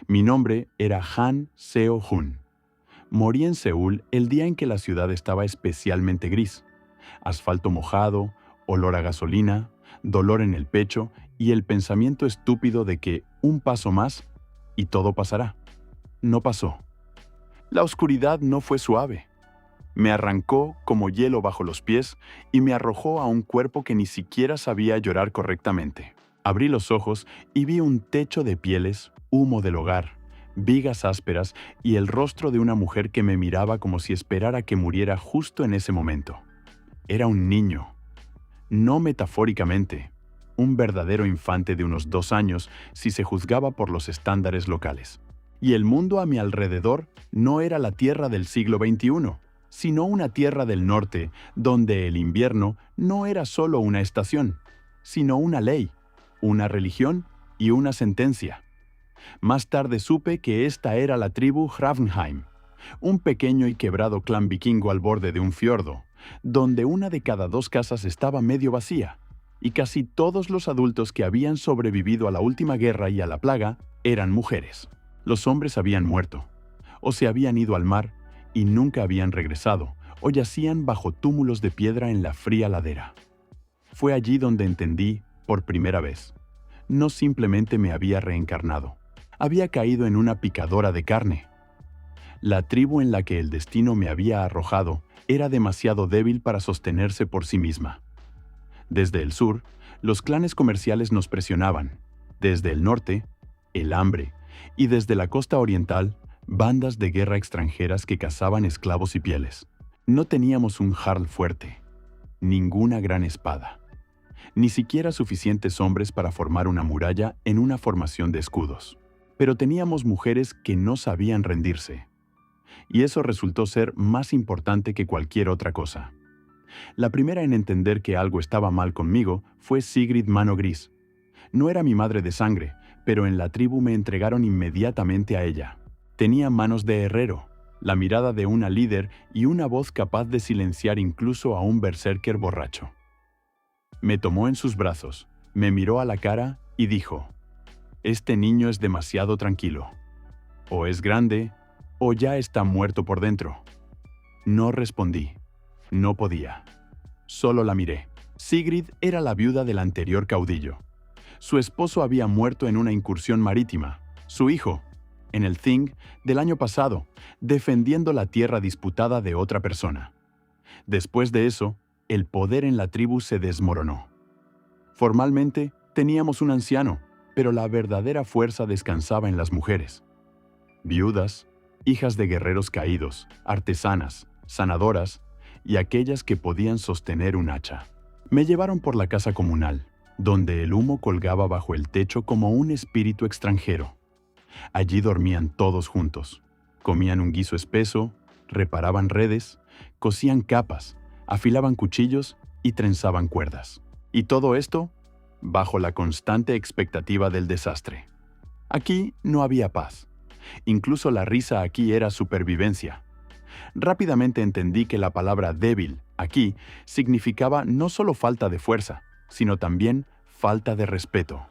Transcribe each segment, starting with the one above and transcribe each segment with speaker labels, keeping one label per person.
Speaker 1: Mi nombre era Han Seo-hun. Morí en Seúl el día en que la ciudad estaba especialmente gris. Asfalto mojado, olor a gasolina, dolor en el pecho y el pensamiento estúpido de que un paso más y todo pasará. No pasó. La oscuridad no fue suave. Me arrancó como hielo bajo los pies y me arrojó a un cuerpo que ni siquiera sabía llorar correctamente. Abrí los ojos y vi un techo de pieles, humo del hogar, vigas ásperas y el rostro de una mujer que me miraba como si esperara que muriera justo en ese momento. Era un niño. No metafóricamente, un verdadero infante de unos 2 años si se juzgaba por los estándares locales. Y el mundo a mi alrededor no era la tierra del siglo XXI, sino una tierra del norte, donde el invierno no era solo una estación, sino una ley, una religión y una sentencia. Más tarde supe que esta era la tribu Hrafnheim, un pequeño y quebrado clan vikingo al borde de un fiordo, donde una de cada 2 casas estaba medio vacía, y casi todos los adultos que habían sobrevivido a la última guerra y a la plaga eran mujeres. Los hombres habían muerto, o se habían ido al mar y nunca habían regresado, o yacían bajo túmulos de piedra en la fría ladera. Fue allí donde entendí, por primera vez, no simplemente me había reencarnado, había caído en una picadora de carne. La tribu en la que el destino me había arrojado era demasiado débil para sostenerse por sí misma. Desde el sur, los clanes comerciales nos presionaban. Desde el norte, el hambre. Y desde la costa oriental, bandas de guerra extranjeras que cazaban esclavos y pieles. No teníamos un jarl fuerte, ninguna gran espada, ni siquiera suficientes hombres para formar una muralla en una formación de escudos. Pero teníamos mujeres que no sabían rendirse. Y eso resultó ser más importante que cualquier otra cosa. La primera en entender que algo estaba mal conmigo fue Sigrid Mano Gris. No era mi madre de sangre, pero en la tribu me entregaron inmediatamente a ella. Tenía manos de herrero, la mirada de una líder y una voz capaz de silenciar incluso a un berserker borracho. Me tomó en sus brazos, me miró a la cara y dijo: «Este niño es demasiado tranquilo. O es grande, o ya está muerto por dentro». No respondí. No podía. Solo la miré. Sigrid era la viuda del anterior caudillo. Su esposo había muerto en una incursión marítima. Su hijo, en el Thing del año pasado, defendiendo la tierra disputada de otra persona. Después de eso, el poder en la tribu se desmoronó. Formalmente, teníamos un anciano, pero la verdadera fuerza descansaba en las mujeres. Viudas, hijas de guerreros caídos, artesanas, sanadoras y aquellas que podían sostener un hacha. Me llevaron por la casa comunal, donde el humo colgaba bajo el techo como un espíritu extranjero. Allí dormían todos juntos. Comían un guiso espeso, reparaban redes, cosían capas, afilaban cuchillos y trenzaban cuerdas. Y todo esto bajo la constante expectativa del desastre. Aquí no había paz. Incluso la risa aquí era supervivencia. Rápidamente entendí que la palabra débil aquí significaba no solo falta de fuerza, sino también falta de respeto.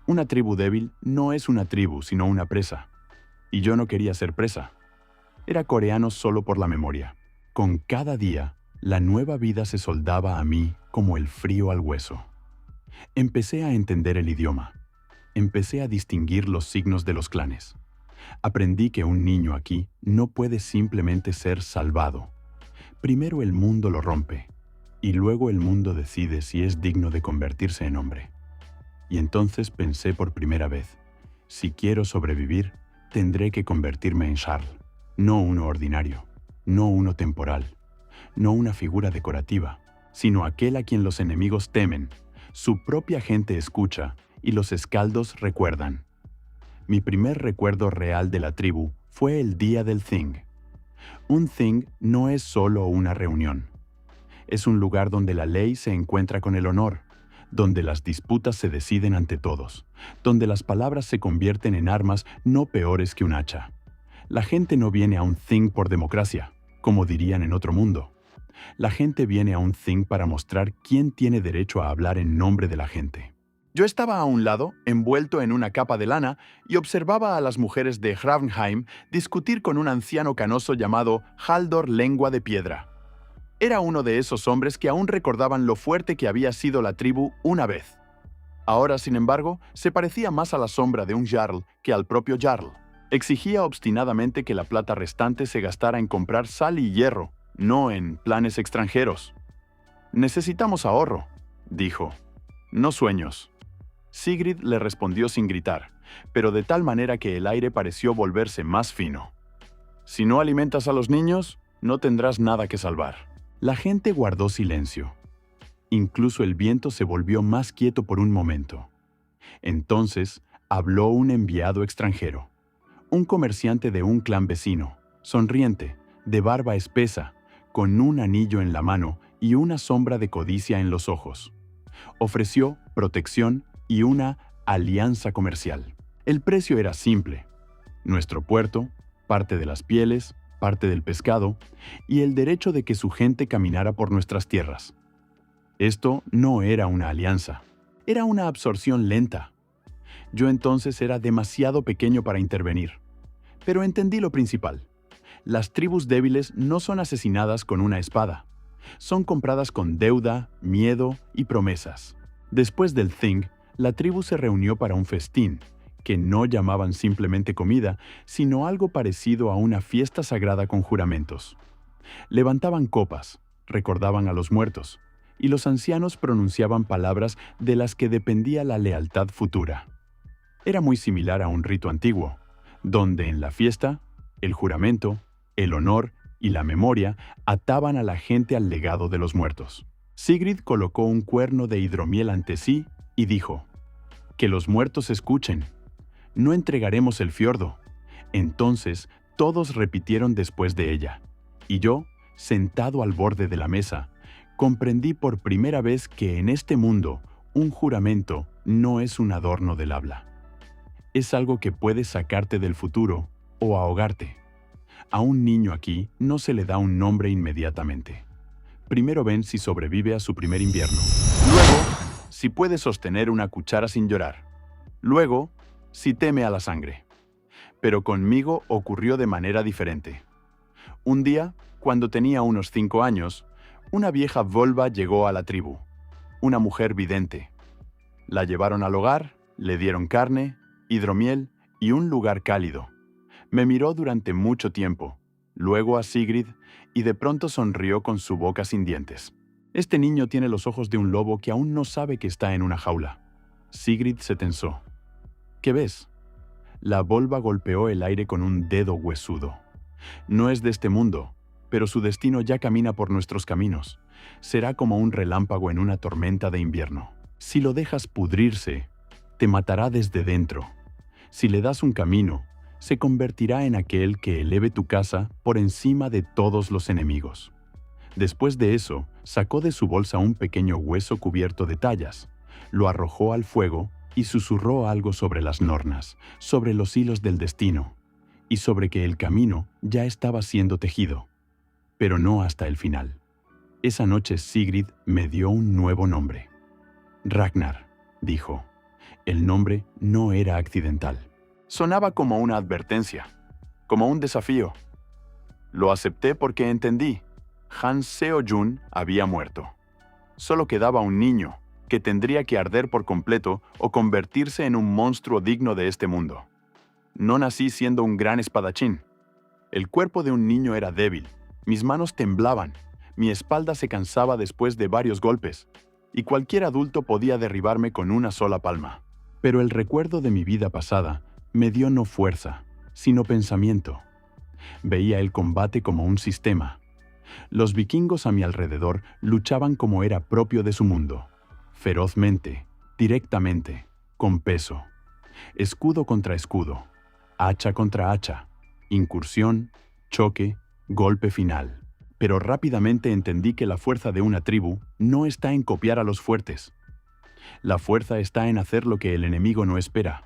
Speaker 1: Una tribu débil no es una tribu, sino una presa. Y yo no quería ser presa. Era coreano solo por la memoria. Con cada día, la nueva vida se soldaba a mí como el frío al hueso. Empecé a entender el idioma. Empecé a distinguir los signos de los clanes. Aprendí que un niño aquí no puede simplemente ser salvado. Primero el mundo lo rompe, y luego el mundo decide si es digno de convertirse en hombre. Y entonces pensé por primera vez: si quiero sobrevivir, tendré que convertirme en Jarl. No uno ordinario, no uno temporal, no una figura decorativa, sino aquel a quien los enemigos temen, su propia gente escucha y los escaldos recuerdan. Mi primer recuerdo real de la tribu fue el día del Thing. Un Thing no es solo una reunión. Es un lugar donde la ley se encuentra con el honor, donde las disputas se deciden ante todos, donde las palabras se convierten en armas no peores que un hacha. La gente no viene a un Thing por democracia, como dirían en otro mundo. La gente viene a un Thing para mostrar quién tiene derecho a hablar en nombre de la gente. Yo estaba a un lado, envuelto en una capa de lana, y observaba a las mujeres de Hravenheim discutir con un anciano canoso llamado Haldor Lengua de Piedra. Era uno de esos hombres que aún recordaban lo fuerte que había sido la tribu una vez. Ahora, sin embargo, se parecía más a la sombra de un Jarl que al propio Jarl. Exigía obstinadamente que la plata restante se gastara en comprar sal y hierro, no en planes extranjeros. «Necesitamos ahorro», dijo. «No sueños». Sigrid le respondió sin gritar, pero de tal manera que el aire pareció volverse más fino. «Si no alimentas a los niños, no tendrás nada que salvar». La gente guardó silencio. Incluso el viento se volvió más quieto por un momento. Entonces habló un enviado extranjero, un comerciante de un clan vecino, sonriente, de barba espesa, con un anillo en la mano y una sombra de codicia en los ojos. Ofreció protección y una alianza comercial. El precio era simple: nuestro puerto, parte de las pieles, parte del pescado, y el derecho de que su gente caminara por nuestras tierras. Esto no era una alianza, era una absorción lenta. Yo entonces era demasiado pequeño para intervenir, pero entendí lo principal. Las tribus débiles no son asesinadas con una espada, son compradas con deuda, miedo y promesas. Después del Thing, la tribu se reunió para un festín, que no llamaban simplemente comida, sino algo parecido a una fiesta sagrada con juramentos. Levantaban copas, recordaban a los muertos, y los ancianos pronunciaban palabras de las que dependía la lealtad futura. Era muy similar a un rito antiguo, donde en la fiesta, el juramento, el honor y la memoria ataban a la gente al legado de los muertos. Sigrid colocó un cuerno de hidromiel ante sí y dijo: «Que los muertos escuchen. No entregaremos el fiordo». Entonces todos repitieron después de ella, y yo, sentado al borde de la mesa, comprendí por primera vez que en este mundo un juramento no es un adorno del habla. Es algo que puede sacarte del futuro o ahogarte. A un niño aquí no se le da un nombre inmediatamente. Primero ven si sobrevive a su primer invierno. Luego, si puede sostener una cuchara sin llorar. Luego, si teme a la sangre. Pero conmigo ocurrió de manera diferente. Un día, cuando tenía unos 5 años, una vieja volva llegó a la tribu, una mujer vidente. La llevaron al hogar, le dieron carne, hidromiel y un lugar cálido. Me miró durante mucho tiempo, luego a Sigrid, y de pronto sonrió con su boca sin dientes. Este niño tiene los ojos de un lobo que aún no sabe que está en una jaula. Sigrid se tensó. ¿Qué ves? La volva golpeó el aire con un dedo huesudo. No es de este mundo, pero su destino ya camina por nuestros caminos. Será como un relámpago en una tormenta de invierno. Si lo dejas pudrirse, te matará desde dentro. Si le das un camino, se convertirá en aquel que eleve tu casa por encima de todos los enemigos. Después de eso, sacó de su bolsa un pequeño hueso cubierto de tallas, lo arrojó al fuego y susurró algo sobre las nornas, sobre los hilos del destino, y sobre que el camino ya estaba siendo tejido, pero no hasta el final. Esa noche Sigrid me dio un nuevo nombre. Ragnar, dijo. El nombre no era accidental. Sonaba como una advertencia, como un desafío. Lo acepté porque entendí. Han Seo-jun había muerto. Solo quedaba un niño, que tendría que arder por completo o convertirse en un monstruo digno de este mundo. No nací siendo un gran espadachín. El cuerpo de un niño era débil, mis manos temblaban, mi espalda se cansaba después de varios golpes, y cualquier adulto podía derribarme con una sola palma. Pero el recuerdo de mi vida pasada me dio no fuerza, sino pensamiento. Veía el combate como un sistema. Los vikingos a mi alrededor luchaban como era propio de su mundo, ferozmente, directamente, con peso. Escudo contra escudo, hacha contra hacha, incursión, choque, golpe final. Pero rápidamente entendí que la fuerza de una tribu no está en copiar a los fuertes. La fuerza está en hacer lo que el enemigo no espera.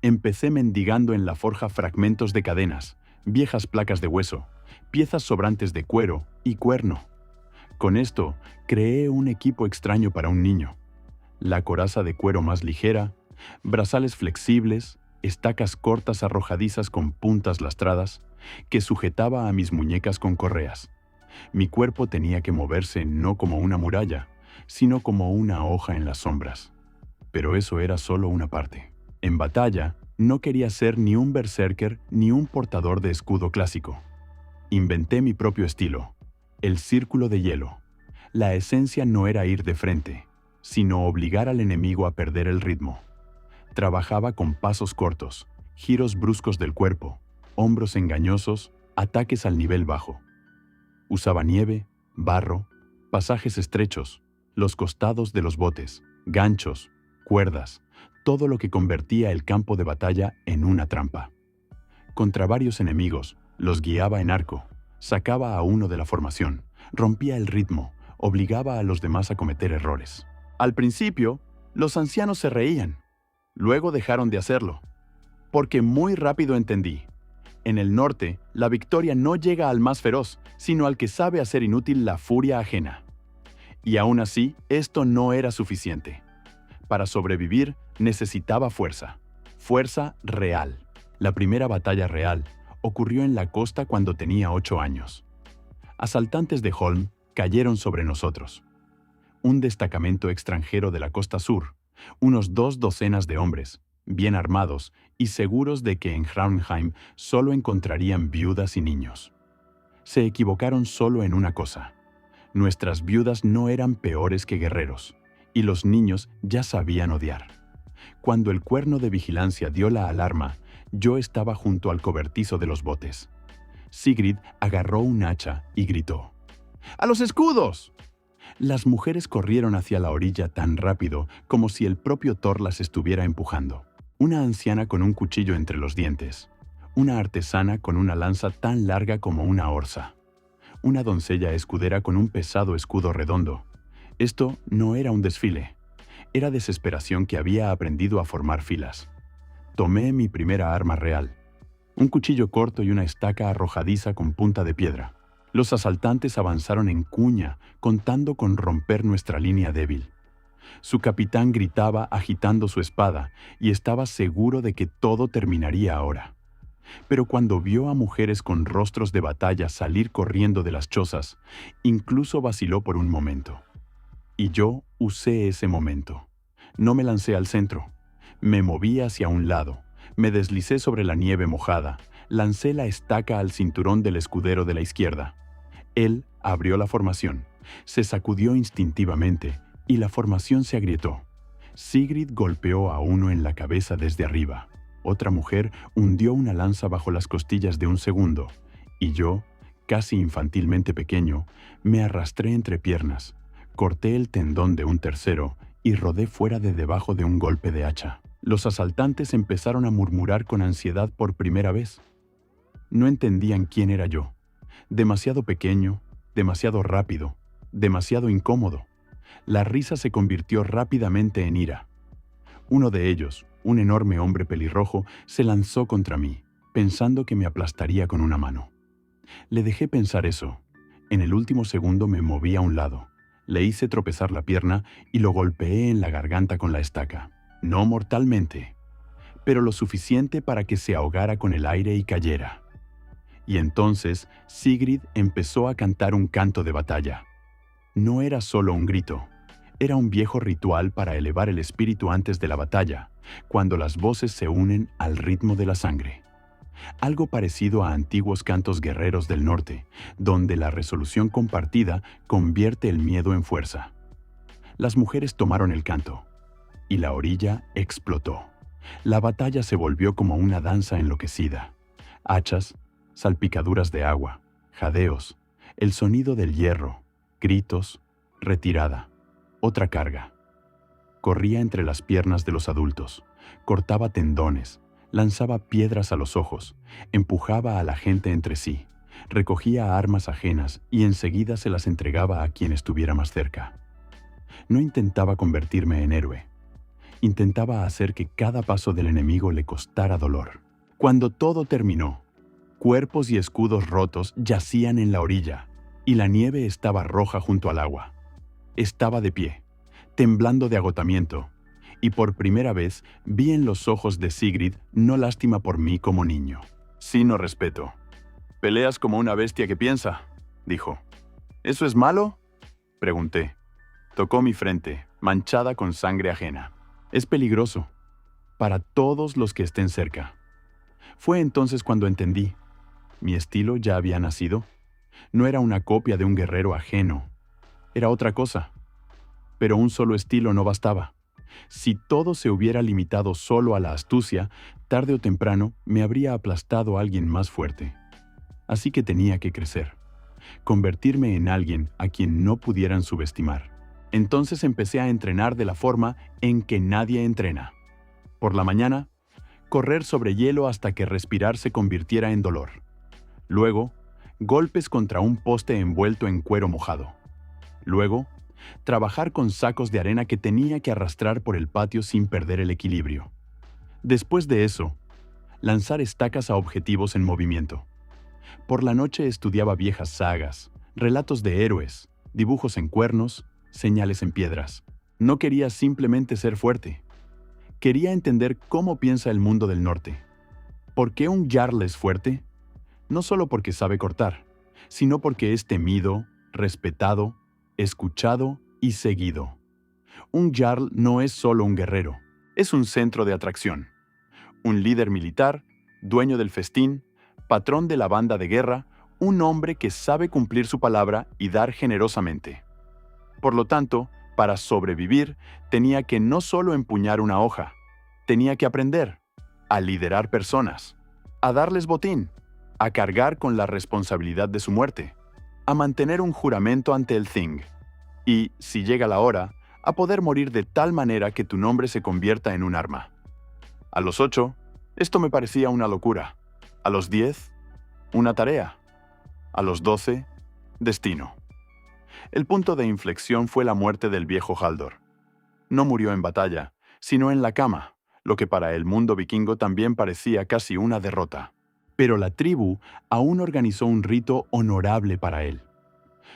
Speaker 1: Empecé mendigando en la forja fragmentos de cadenas, viejas placas de hueso, piezas sobrantes de cuero y cuerno. Con esto, creé un equipo extraño para un niño. la coraza de cuero más ligera, brazales flexibles, estacas cortas arrojadizas con puntas lastradas, que sujetaba a mis muñecas con correas. Mi cuerpo tenía que moverse no como una muralla, sino como una hoja en las sombras. Pero eso era solo una parte. En batalla, no quería ser ni un berserker ni un portador de escudo clásico. Inventé mi propio estilo, el círculo de hielo. La esencia no era ir de frente, sino obligar al enemigo a perder el ritmo. Trabajaba con pasos cortos, giros bruscos del cuerpo, hombros engañosos, ataques al nivel bajo. Usaba nieve, barro, pasajes estrechos, los costados de los botes, ganchos, cuerdas, todo lo que convertía el campo de batalla en una trampa. Contra varios enemigos, los guiaba en arco, sacaba a uno de la formación, rompía el ritmo, obligaba a los demás a cometer errores. Al principio, los ancianos se reían. Luego dejaron de hacerlo, porque muy rápido entendí. En el norte, la victoria no llega al más feroz, sino al que sabe hacer inútil la furia ajena. Y aún así, esto no era suficiente. Para sobrevivir, necesitaba fuerza. Fuerza real. La primera batalla real ocurrió en la costa cuando tenía 8 años. Asaltantes de Holm cayeron sobre nosotros. Un destacamento extranjero de la costa sur, unos 2 docenas de hombres, bien armados y seguros de que en Hraunheim solo encontrarían viudas y niños. Se equivocaron solo en una cosa. Nuestras viudas no eran peores que guerreros, y los niños ya sabían odiar. Cuando el cuerno de vigilancia dio la alarma, yo estaba junto al cobertizo de los botes. Sigrid agarró un hacha y gritó: ¡A los escudos! Las mujeres corrieron hacia la orilla tan rápido como si el propio Thor las estuviera empujando. Una anciana con un cuchillo entre los dientes. Una artesana con una lanza tan larga como una orza. Una doncella escudera con un pesado escudo redondo. Esto no era un desfile. Era desesperación que había aprendido a formar filas. Tomé mi primera arma real. Un cuchillo corto y una estaca arrojadiza con punta de piedra. Los asaltantes avanzaron en cuña, contando con romper nuestra línea débil. Su capitán gritaba agitando su espada y estaba seguro de que todo terminaría ahora. Pero cuando vio a mujeres con rostros de batalla salir corriendo de las chozas, incluso vaciló por un momento. Y yo usé ese momento. No me lancé al centro. Me moví hacia un lado, me deslicé sobre la nieve mojada, lancé la estaca al cinturón del escudero de la izquierda. Él abrió la formación, se sacudió instintivamente y la formación se agrietó. Sigrid golpeó a uno en la cabeza desde arriba. Otra mujer hundió una lanza bajo las costillas de un segundo, y yo, casi infantilmente pequeño, me arrastré entre piernas, corté el tendón de un tercero y rodé fuera de debajo de un golpe de hacha. Los asaltantes empezaron a murmurar con ansiedad por primera vez. No entendían quién era yo. Demasiado pequeño, demasiado rápido, demasiado incómodo. La risa se convirtió rápidamente en ira. Uno de ellos, un enorme hombre pelirrojo, se lanzó contra mí, pensando que me aplastaría con una mano. Le dejé pensar eso. En el último segundo me moví a un lado. Le hice tropezar la pierna y lo golpeé en la garganta con la estaca. No mortalmente, pero lo suficiente para que se ahogara con el aire y cayera. Y entonces Sigrid empezó a cantar un canto de batalla. No era solo un grito, era un viejo ritual para elevar el espíritu antes de la batalla, cuando las voces se unen al ritmo de la sangre. Algo parecido a antiguos cantos guerreros del norte, donde la resolución compartida convierte el miedo en fuerza. Las mujeres tomaron el canto, y la orilla explotó. La batalla se volvió como una danza enloquecida. Hachas, salpicaduras de agua, jadeos, el sonido del hierro, gritos, retirada, otra carga. Corría entre las piernas de los adultos, cortaba tendones, lanzaba piedras a los ojos, empujaba a la gente entre sí, recogía armas ajenas y enseguida se las entregaba a quien estuviera más cerca. No intentaba convertirme en héroe. Intentaba hacer que cada paso del enemigo le costara dolor. Cuando todo terminó, cuerpos y escudos rotos yacían en la orilla, y la nieve estaba roja junto al agua. Estaba de pie, temblando de agotamiento, y por primera vez vi en los ojos de Sigrid no lástima por mí como niño, sino respeto. «Peleas como una bestia que piensa», dijo. «¿Eso es malo?», pregunté. Tocó mi frente, manchada con sangre ajena. «Es peligroso, para todos los que estén cerca». Fue entonces cuando entendí. Mi estilo ya había nacido. No era una copia de un guerrero ajeno. Era otra cosa. Pero un solo estilo no bastaba. Si todo se hubiera limitado solo a la astucia, tarde o temprano me habría aplastado alguien más fuerte. Así que tenía que crecer, convertirme en alguien a quien no pudieran subestimar. Entonces empecé a entrenar de la forma en que nadie entrena. Por la mañana, correr sobre hielo hasta que respirar se convirtiera en dolor. Luego, golpes contra un poste envuelto en cuero mojado. Luego, trabajar con sacos de arena que tenía que arrastrar por el patio sin perder el equilibrio. Después de eso, lanzar estacas a objetivos en movimiento. Por la noche estudiaba viejas sagas, relatos de héroes, dibujos en cuernos, señales en piedras. No quería simplemente ser fuerte. Quería entender cómo piensa el mundo del norte. ¿Por qué un jarl es fuerte? No solo porque sabe cortar, sino porque es temido, respetado, escuchado y seguido. Un jarl no es solo un guerrero, es un centro de atracción. Un líder militar, dueño del festín, patrón de la banda de guerra, un hombre que sabe cumplir su palabra y dar generosamente. Por lo tanto, para sobrevivir, tenía que no solo empuñar una hoja, tenía que aprender a liderar personas, a darles botín, a cargar con la responsabilidad de su muerte, a mantener un juramento ante el Thing y, si llega la hora, a poder morir de tal manera que tu nombre se convierta en un arma. A los 8, esto me parecía una locura. A los 10, una tarea. A los 12, destino. El punto de inflexión fue la muerte del viejo Haldor. No murió en batalla, sino en la cama, lo que para el mundo vikingo también parecía casi una derrota. Pero la tribu aún organizó un rito honorable para él.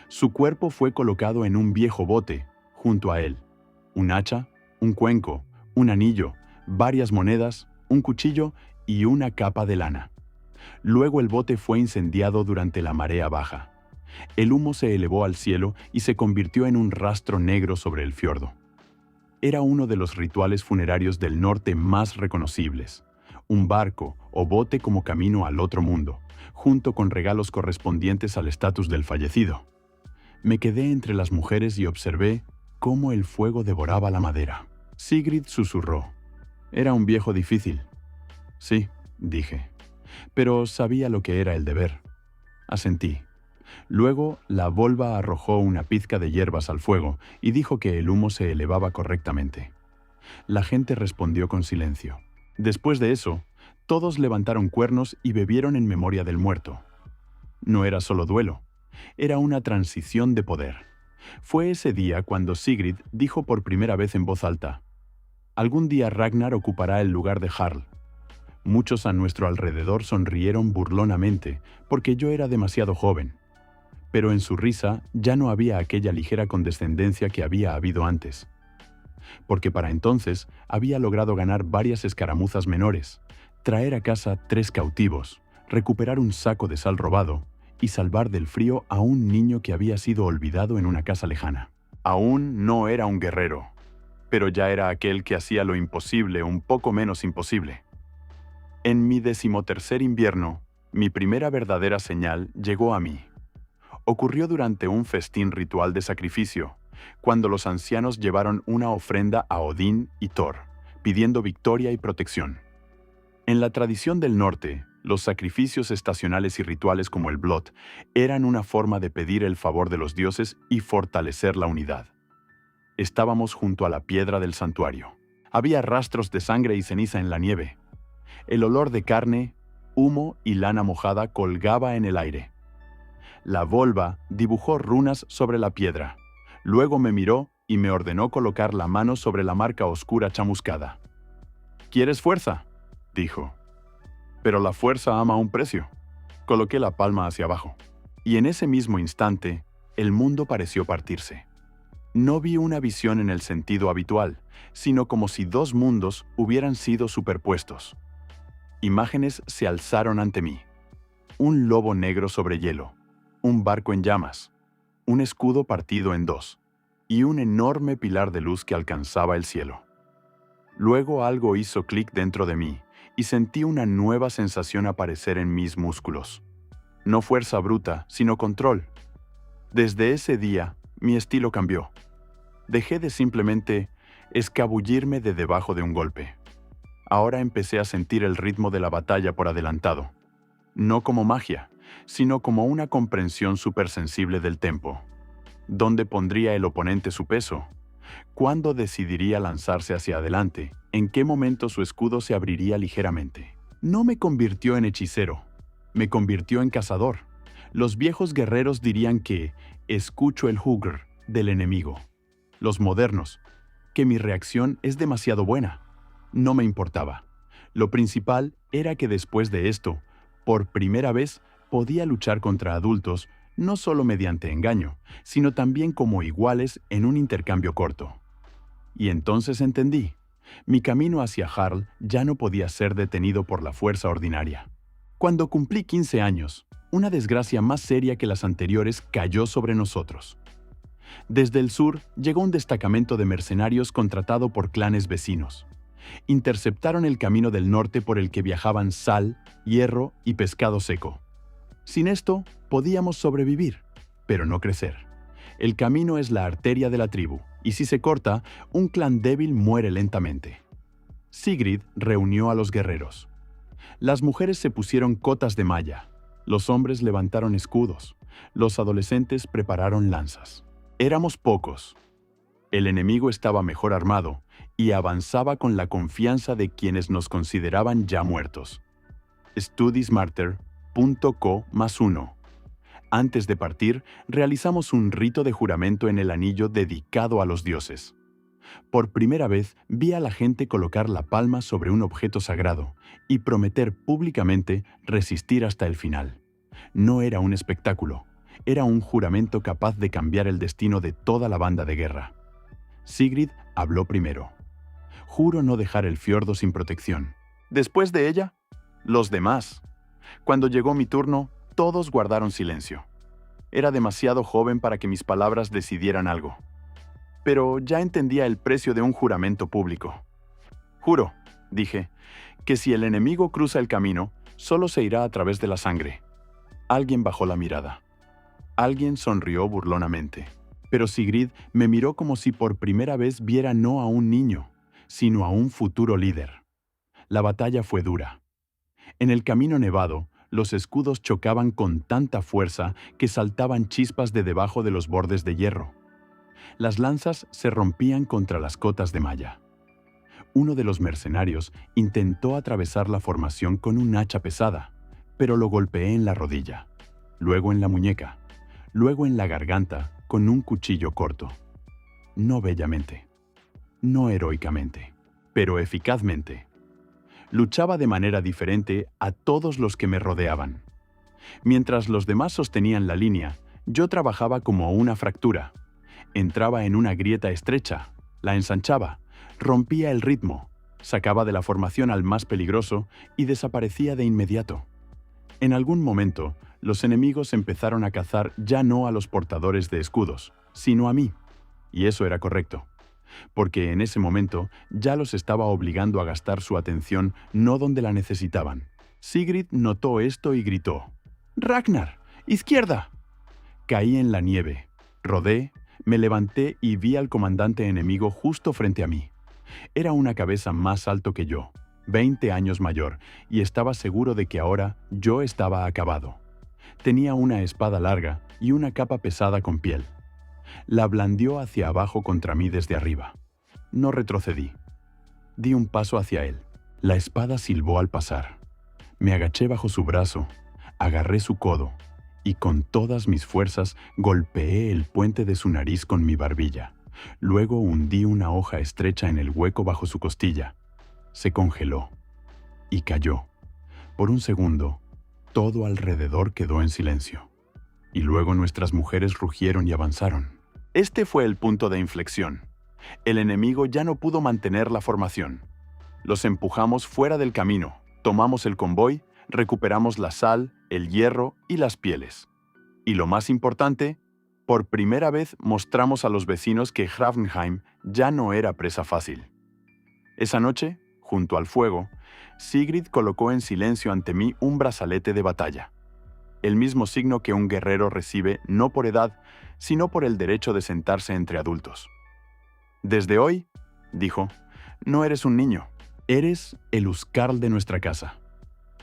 Speaker 1: Su cuerpo fue colocado en un viejo bote, junto a él. Un hacha, un cuenco, un anillo, varias monedas, un cuchillo y una capa de lana. Luego el bote fue incendiado durante la marea baja. El humo se elevó al cielo y se convirtió en un rastro negro sobre el fiordo. Era uno de los rituales funerarios del norte más reconocibles. Un barco o bote como camino al otro mundo, junto con regalos correspondientes al estatus del fallecido. Me quedé entre las mujeres y observé cómo el fuego devoraba la madera. Sigrid susurró. Era un viejo difícil. Sí, dije, pero sabía lo que era el deber. Asentí. Luego, la volva arrojó una pizca de hierbas al fuego y dijo que el humo se elevaba correctamente. La gente respondió con silencio. Después de eso, todos levantaron cuernos y bebieron en memoria del muerto. No era solo duelo, era una transición de poder. Fue ese día cuando Sigrid dijo por primera vez en voz alta: «Algún día Ragnar ocupará el lugar de Jarl». Muchos a nuestro alrededor sonrieron burlonamente porque yo era demasiado joven. Pero en su risa ya no había aquella ligera condescendencia que había habido antes. Porque para entonces había logrado ganar varias escaramuzas menores, traer a casa 3 cautivos, recuperar un saco de sal robado y salvar del frío a un niño que había sido olvidado en una casa lejana. Aún no era un guerrero, pero ya era aquel que hacía lo imposible un poco menos imposible. En mi 13º invierno, mi primera verdadera señal llegó a mí. Ocurrió durante un festín ritual de sacrificio, cuando los ancianos llevaron una ofrenda a Odín y Thor, pidiendo victoria y protección. En la tradición del norte, los sacrificios estacionales y rituales como el Blot eran una forma de pedir el favor de los dioses y fortalecer la unidad. Estábamos junto a la piedra del santuario. Había rastros de sangre y ceniza en la nieve. El olor de carne, humo y lana mojada colgaba en el aire. La volva dibujó runas sobre la piedra. Luego me miró y me ordenó colocar la mano sobre la marca oscura chamuscada. «¿Quieres fuerza?», dijo. «Pero la fuerza ama un precio». Coloqué la palma hacia abajo. Y en ese mismo instante, el mundo pareció partirse. No vi una visión en el sentido habitual, sino como si dos mundos hubieran sido superpuestos. Imágenes se alzaron ante mí. Un lobo negro sobre hielo, un barco en llamas, un escudo partido en dos, y un enorme pilar de luz que alcanzaba el cielo. Luego algo hizo clic dentro de mí, y sentí una nueva sensación aparecer en mis músculos. No fuerza bruta, sino control. Desde ese día, mi estilo cambió. Dejé de simplemente escabullirme de debajo de un golpe. Ahora empecé a sentir el ritmo de la batalla por adelantado. No como magia, sino como una comprensión supersensible del tempo. ¿Dónde pondría el oponente su peso? ¿Cuándo decidiría lanzarse hacia adelante? ¿En qué momento su escudo se abriría ligeramente? No me convirtió en hechicero, me convirtió en cazador. Los viejos guerreros dirían que escucho el hugr del enemigo. Los modernos, que mi reacción es demasiado buena. No me importaba. Lo principal era que después de esto, por primera vez, podía luchar contra adultos, no solo mediante engaño, sino también como iguales en un intercambio corto. Y entonces entendí. Mi camino hacia Jarl ya no podía ser detenido por la fuerza ordinaria. Cuando cumplí 15 años, una desgracia más seria que las anteriores cayó sobre nosotros. Desde el sur llegó un destacamento de mercenarios contratado por clanes vecinos. Interceptaron el camino del norte por el que viajaban sal, hierro y pescado seco. Sin esto, podíamos sobrevivir, pero no crecer. El camino es la arteria de la tribu, y si se corta, un clan débil muere lentamente. Sigrid reunió a los guerreros. Las mujeres se pusieron cotas de malla, los hombres levantaron escudos, los adolescentes prepararon lanzas. Éramos pocos. El enemigo estaba mejor armado y avanzaba con la confianza de quienes nos consideraban ya muertos. Studismartyr.co+1. Antes de partir, realizamos un rito de juramento en el anillo dedicado a los dioses. Por primera vez vi a la gente colocar la palma sobre un objeto sagrado y prometer públicamente resistir hasta el final. No era un espectáculo, era un juramento capaz de cambiar el destino de toda la banda de guerra. Sigrid habló primero. Juro no dejar el fiordo sin protección. Después de ella, los demás. Cuando llegó mi turno, todos guardaron silencio. Era demasiado joven para que mis palabras decidieran algo. Pero ya entendía el precio de un juramento público. Juro, dije, que si el enemigo cruza el camino, solo se irá a través de la sangre. Alguien bajó la mirada. Alguien sonrió burlonamente. Pero Sigrid me miró como si por primera vez viera no a un niño, sino a un futuro líder. La batalla fue dura. En el camino nevado, los escudos chocaban con tanta fuerza que saltaban chispas de debajo de los bordes de hierro. Las lanzas se rompían contra las cotas de malla. Uno de los mercenarios intentó atravesar la formación con un hacha pesada, pero lo golpeé en la rodilla, luego en la muñeca, luego en la garganta con un cuchillo corto. No bellamente, no heroicamente, pero eficazmente. Luchaba de manera diferente a todos los que me rodeaban. Mientras los demás sostenían la línea, yo trabajaba como una fractura. Entraba en una grieta estrecha, la ensanchaba, rompía el ritmo, sacaba de la formación al más peligroso y desaparecía de inmediato. En algún momento, los enemigos empezaron a cazar ya no a los portadores de escudos, sino a mí. Y eso era correcto, porque en ese momento ya los estaba obligando a gastar su atención no donde la necesitaban. Sigrid notó esto y gritó: «¡Ragnar! ¡Izquierda!». Caí en la nieve, rodé, me levanté y vi al comandante enemigo justo frente a mí. Era una cabeza más alto que yo, 20 años mayor, y estaba seguro de que ahora yo estaba acabado. Tenía una espada larga y una capa pesada con piel. La blandió hacia abajo contra mí desde arriba. No retrocedí. Di un paso hacia él. La espada silbó al pasar. Me agaché bajo su brazo, agarré su codo y con todas mis fuerzas golpeé el puente de su nariz con mi barbilla. Luego hundí una hoja estrecha en el hueco bajo su costilla. Se congeló y cayó. Por un segundo, todo alrededor quedó en silencio. Y luego nuestras mujeres rugieron y avanzaron. Este fue el punto de inflexión. El enemigo ya no pudo mantener la formación. Los empujamos fuera del camino, tomamos el convoy, recuperamos la sal, el hierro y las pieles. Y lo más importante, por primera vez mostramos a los vecinos que Hrafnheim ya no era presa fácil. Esa noche, junto al fuego, Sigrid colocó en silencio ante mí un brazalete de batalla. El mismo signo que un guerrero recibe no por edad, sino por el derecho de sentarse entre adultos. Desde hoy, dijo, no eres un niño, eres el Huskarl de nuestra casa.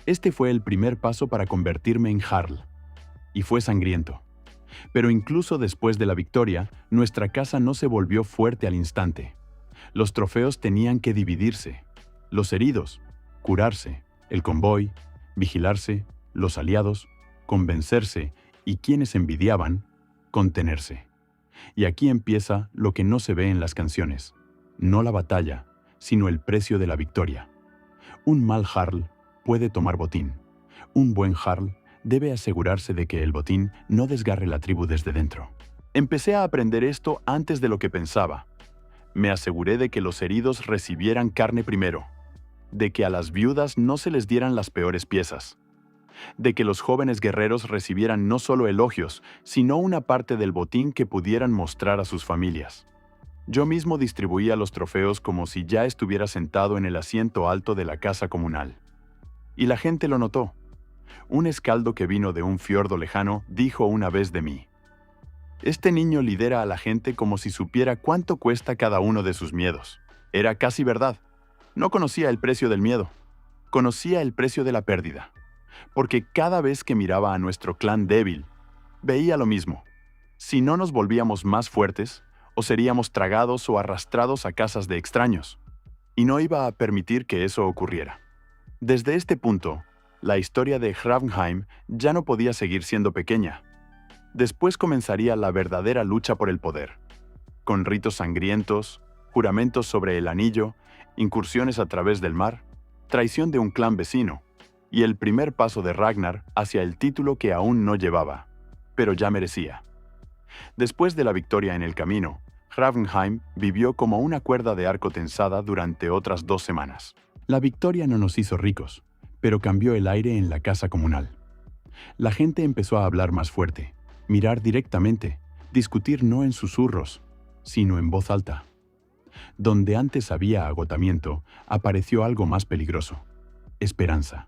Speaker 1: Este fue el primer paso para convertirme en Jarl. Y fue sangriento. Pero incluso después de la victoria, nuestra casa no se volvió fuerte al instante. Los trofeos tenían que dividirse. Los heridos, curarse. El convoy, vigilarse. Los aliados, convencerse. Y quienes envidiaban, contenerse. Y aquí empieza lo que no se ve en las canciones. No la batalla, sino el precio de la victoria. Un mal Jarl puede tomar botín. Un buen Jarl debe asegurarse de que el botín no desgarre la tribu desde dentro. Empecé a aprender esto antes de lo que pensaba. Me aseguré de que los heridos recibieran carne primero, de que a las viudas no se les dieran las peores piezas, de que los jóvenes guerreros recibieran no solo elogios, sino una parte del botín que pudieran mostrar a sus familias. Yo mismo distribuía los trofeos como si ya estuviera sentado en el asiento alto de la casa comunal. Y la gente lo notó. Un escaldo que vino de un fiordo lejano dijo una vez de mí: «Este niño lidera a la gente como si supiera cuánto cuesta cada uno de sus miedos». Era casi verdad. No conocía el precio del miedo. Conocía el precio de la pérdida. Porque cada vez que miraba a nuestro clan débil, veía lo mismo. Si no nos volvíamos más fuertes, o seríamos tragados o arrastrados a casas de extraños. Y no iba a permitir que eso ocurriera. Desde este punto, la historia de Hrafnheim ya no podía seguir siendo pequeña. Después comenzaría la verdadera lucha por el poder, con ritos sangrientos, juramentos sobre el anillo, incursiones a través del mar, traición de un clan vecino, y el primer paso de Ragnar hacia el título que aún no llevaba, pero ya merecía. Después de la victoria en el camino, Hrafnheim vivió como una cuerda de arco tensada durante otras 2 semanas. La victoria no nos hizo ricos, pero cambió el aire en la casa comunal. La gente empezó a hablar más fuerte, mirar directamente, discutir no en susurros, sino en voz alta. Donde antes había agotamiento, apareció algo más peligroso: esperanza.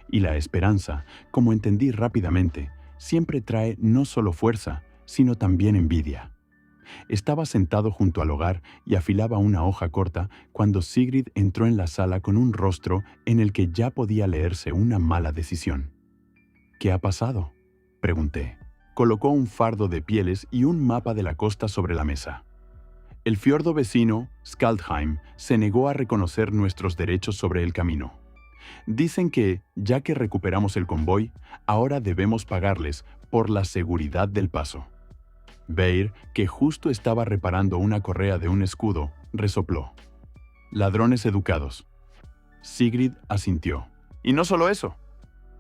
Speaker 1: Y la esperanza, como entendí rápidamente, siempre trae no solo fuerza, sino también envidia. Estaba sentado junto al hogar y afilaba una hoja corta cuando Sigrid entró en la sala con un rostro en el que ya podía leerse una mala decisión. «¿Qué ha pasado?», pregunté. Colocó un fardo de pieles y un mapa de la costa sobre la mesa. El fiordo vecino, Skaldheim, se negó a reconocer nuestros derechos sobre el camino. Dicen que, ya que recuperamos el convoy, ahora debemos pagarles por la seguridad del paso. Beir, que justo estaba reparando una correa de un escudo, resopló: «Ladrones educados». Sigrid asintió. Y no solo eso.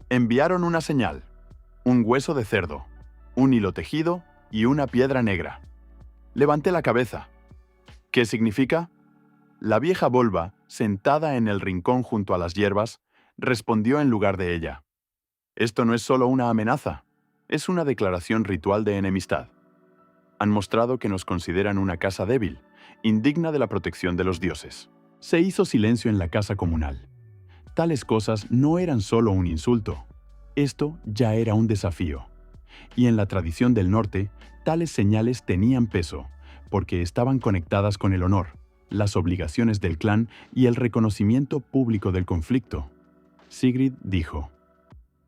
Speaker 1: Enviaron una señal: un hueso de cerdo, un hilo tejido y una piedra negra. Levanté la cabeza. ¿Qué significa? La vieja Volva, sentada en el rincón junto a las hierbas, respondió en lugar de ella: «Esto no es solo una amenaza, es una declaración ritual de enemistad. Han mostrado que nos consideran una casa débil, indigna de la protección de los dioses». Se hizo silencio en la casa comunal. Tales cosas no eran solo un insulto. Esto ya era un desafío. Y en la tradición del norte, tales señales tenían peso, porque estaban conectadas con el honor, las obligaciones del clan y el reconocimiento público del conflicto. Sigrid dijo: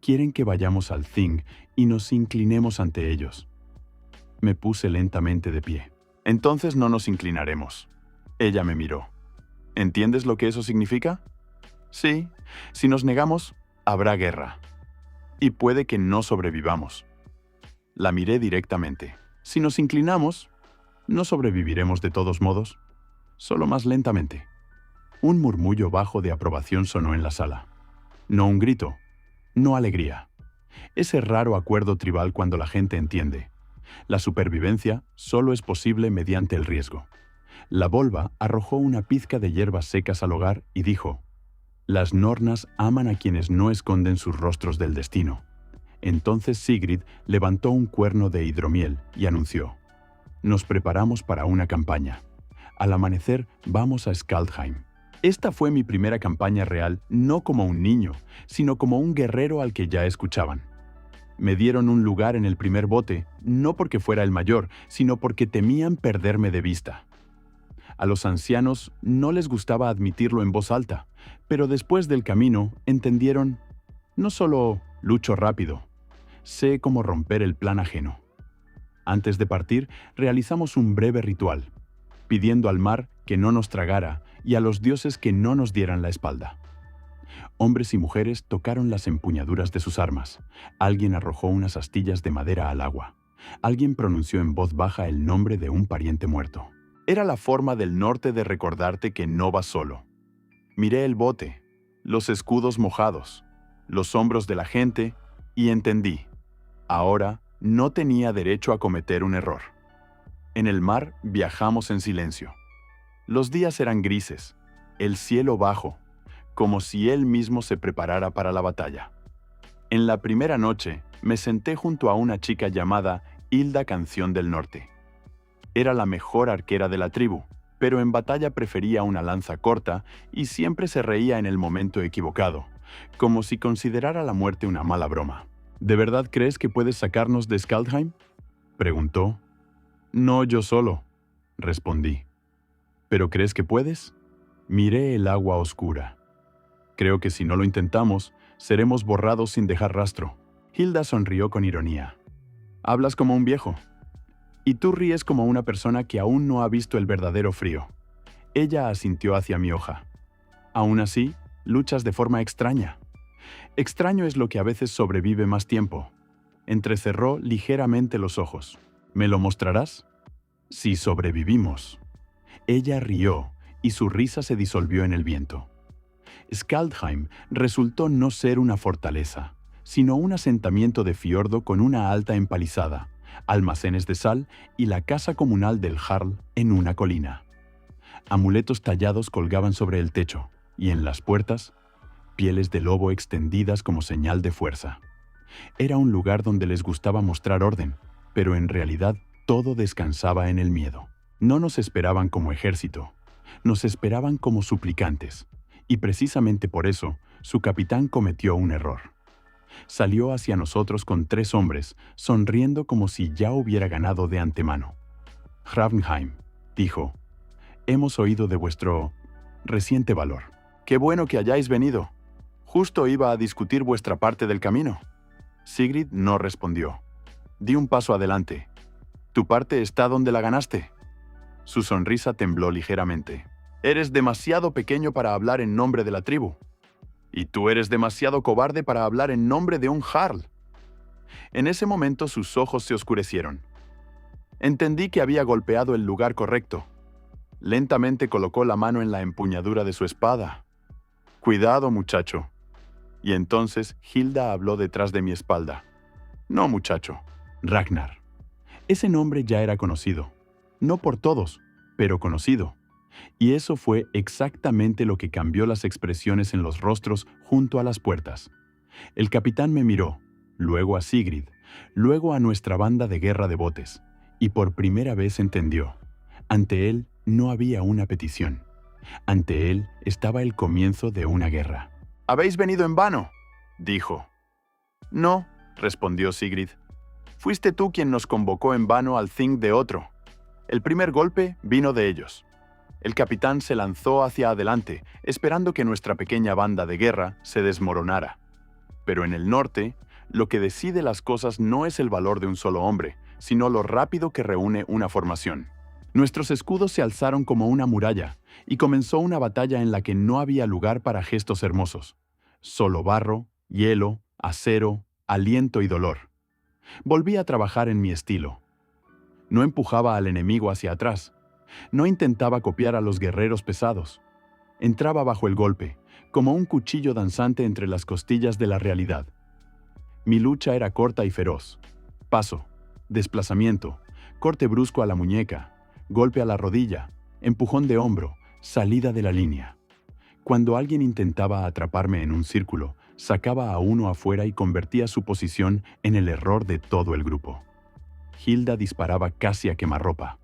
Speaker 1: «Quieren que vayamos al Thing y nos inclinemos ante ellos». Me puse lentamente de pie. «Entonces no nos inclinaremos». Ella me miró. «¿Entiendes lo que eso significa?» «Sí, si nos negamos, habrá guerra. Y puede que no sobrevivamos». La miré directamente. «Si nos inclinamos, no sobreviviremos de todos modos, solo más lentamente». Un murmullo bajo de aprobación sonó en la sala. No un grito, no alegría. Ese raro acuerdo tribal cuando la gente entiende. La supervivencia solo es posible mediante el riesgo. La volva arrojó una pizca de hierbas secas al hogar y dijo: «Las nornas aman a quienes no esconden sus rostros del destino». Entonces Sigrid levantó un cuerno de hidromiel y anunció: «Nos preparamos para una campaña. Al amanecer vamos a Skaldheim». Esta fue mi primera campaña real, no como un niño, sino como un guerrero al que ya escuchaban. Me dieron un lugar en el primer bote, no porque fuera el mayor, sino porque temían perderme de vista. A los ancianos no les gustaba admitirlo en voz alta, pero después del camino entendieron: no solo lucho rápido, sé cómo romper el plan ajeno. Antes de partir, realizamos un breve ritual, pidiendo al mar que no nos tragara y a los dioses que no nos dieran la espalda. Hombres y mujeres tocaron las empuñaduras de sus armas. Alguien arrojó unas astillas de madera al agua. Alguien pronunció en voz baja el nombre de un pariente muerto. Era la forma del norte de recordarte que no vas solo. Miré el bote, los escudos mojados, los hombros de la gente y entendí: ahora no tenía derecho a cometer un error. En el mar viajamos en silencio. Los días eran grises, el cielo bajo, como si él mismo se preparara para la batalla. En la primera noche me senté junto a una chica llamada Hilda Canción del Norte. Era la mejor arquera de la tribu, pero en batalla prefería una lanza corta y siempre se reía en el momento equivocado, como si considerara la muerte una mala broma. «¿De verdad crees que puedes sacarnos de Skaldheim?», preguntó. «No yo solo», respondí. «¿Pero crees que puedes?». Miré el agua oscura. «Creo que si no lo intentamos, seremos borrados sin dejar rastro». Hilda sonrió con ironía. «Hablas como un viejo. Y tú ríes como una persona que aún no ha visto el verdadero frío». Ella asintió hacia mi hoja. «Aún así, luchas de forma extraña». «Extraño es lo que a veces sobrevive más tiempo». Entrecerró ligeramente los ojos. «¿Me lo mostrarás?». «Si sobrevivimos». Ella rió y su risa se disolvió en el viento. Skaldheim resultó no ser una fortaleza, sino un asentamiento de fiordo con una alta empalizada, almacenes de sal y la casa comunal del Jarl en una colina. Amuletos tallados colgaban sobre el techo, y en las puertas, pieles de lobo extendidas como señal de fuerza. Era un lugar donde les gustaba mostrar orden, pero en realidad todo descansaba en el miedo. No nos esperaban como ejército, nos esperaban como suplicantes, y precisamente por eso su capitán cometió un error. Salió hacia nosotros con 3 hombres, sonriendo como si ya hubiera ganado de antemano. «Hrafnheim», dijo, «hemos oído de vuestro reciente valor. Qué bueno que hayáis venido. Justo iba a discutir vuestra parte del camino». Sigrid no respondió. Di un paso adelante. «¿Tu parte está donde la ganaste?». Su sonrisa tembló ligeramente. «Eres demasiado pequeño para hablar en nombre de la tribu. Y tú eres demasiado cobarde para hablar en nombre de un Jarl». En ese momento sus ojos se oscurecieron. Entendí que había golpeado el lugar correcto. Lentamente colocó la mano en la empuñadura de su espada. «Cuidado, muchacho». Y entonces Hilda habló detrás de mi espalda. «No, muchacho, Ragnar». Ese nombre ya era conocido. No por todos, pero conocido. Y eso fue exactamente lo que cambió las expresiones en los rostros junto a las puertas. El capitán me miró, luego a Sigrid, luego a nuestra banda de guerra de botes, y por primera vez entendió. Ante él no había una petición. Ante él estaba el comienzo de una guerra. «¿Habéis venido en vano?», dijo. «No», respondió Sigrid. «Fuiste tú quien nos convocó en vano al Thing de otro. El primer golpe vino de ellos». El capitán se lanzó hacia adelante, esperando que nuestra pequeña banda de guerra se desmoronara. Pero en el norte, lo que decide las cosas no es el valor de un solo hombre, sino lo rápido que reúne una formación. Nuestros escudos se alzaron como una muralla, y comenzó una batalla en la que no había lugar para gestos hermosos. Solo barro, hielo, acero, aliento y dolor. Volví a trabajar en mi estilo. No empujaba al enemigo hacia atrás. No intentaba copiar a los guerreros pesados. Entraba bajo el golpe, como un cuchillo danzante entre las costillas de la realidad. Mi lucha era corta y feroz. Paso, desplazamiento, corte brusco a la muñeca, golpe a la rodilla, empujón de hombro, salida de la línea. Cuando alguien intentaba atraparme en un círculo, sacaba a uno afuera y convertía su posición en el error de todo el grupo. Hilda disparaba casi a quemarropa.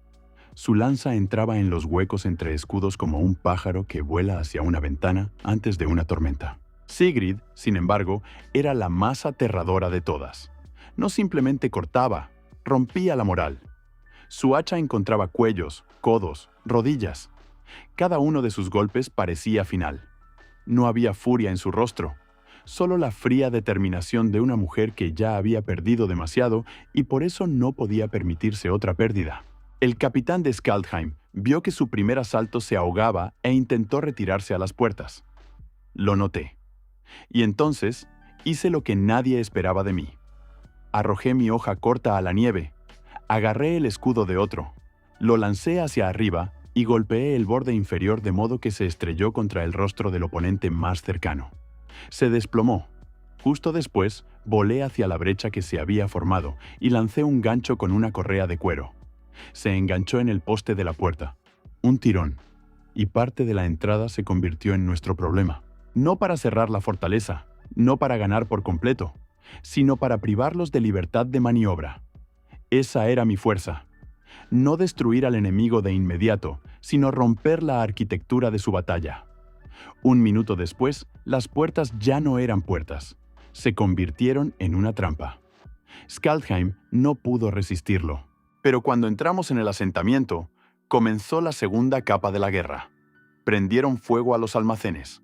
Speaker 1: Su lanza entraba en los huecos entre escudos como un pájaro que vuela hacia una ventana antes de una tormenta. Sigrid, sin embargo, era la más aterradora de todas. No simplemente cortaba, rompía la moral. Su hacha encontraba cuellos, codos, rodillas. Cada uno de sus golpes parecía final. No había furia en su rostro, solo la fría determinación de una mujer que ya había perdido demasiado y por eso no podía permitirse otra pérdida. El capitán de Skaldheim vio que su primer asalto se ahogaba e intentó retirarse a las puertas. Lo noté. Y entonces hice lo que nadie esperaba de mí. Arrojé mi hoja corta a la nieve, agarré el escudo de otro, lo lancé hacia arriba y golpeé el borde inferior de modo que se estrelló contra el rostro del oponente más cercano. Se desplomó. Justo después, volé hacia la brecha que se había formado y lancé un gancho con una correa de cuero. Se enganchó en el poste de la puerta. Un tirón. Y parte de la entrada se convirtió en nuestro problema. No para cerrar la fortaleza, no para ganar por completo, sino para privarlos de libertad de maniobra. Esa era mi fuerza. No destruir al enemigo de inmediato, sino romper la arquitectura de su batalla. Un minuto después, las puertas ya no eran puertas. Se convirtieron en una trampa. Skaldheim no pudo resistirlo. Pero cuando entramos en el asentamiento, comenzó la segunda capa de la guerra. Prendieron fuego a los almacenes.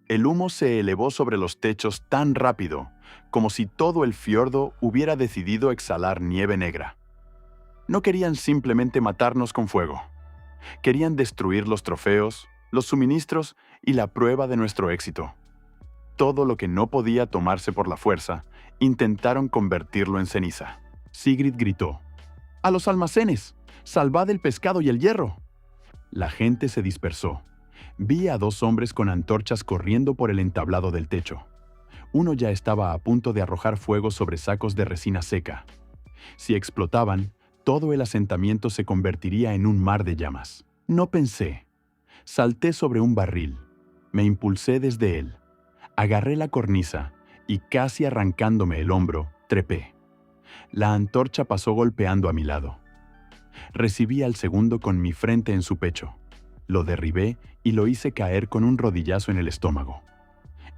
Speaker 1: El humo se elevó sobre los techos tan rápido, como si todo el fiordo hubiera decidido exhalar nieve negra. No querían simplemente matarnos con fuego. Querían destruir los trofeos, los suministros y la prueba de nuestro éxito. Todo lo que no podía tomarse por la fuerza, intentaron convertirlo en ceniza. Sigrid gritó: ¡A los almacenes! ¡Salvad el pescado y el hierro! La gente se dispersó. Vi a dos hombres con antorchas corriendo por el entablado del techo. Uno ya estaba a punto de arrojar fuego sobre sacos de resina seca. Si explotaban, todo el asentamiento se convertiría en un mar de llamas. No pensé. Salté sobre un barril. Me impulsé desde él. Agarré la cornisa y, casi arrancándome el hombro, trepé. La antorcha pasó golpeando a mi lado. Recibí al segundo con mi frente en su pecho. Lo derribé y lo hice caer con un rodillazo en el estómago.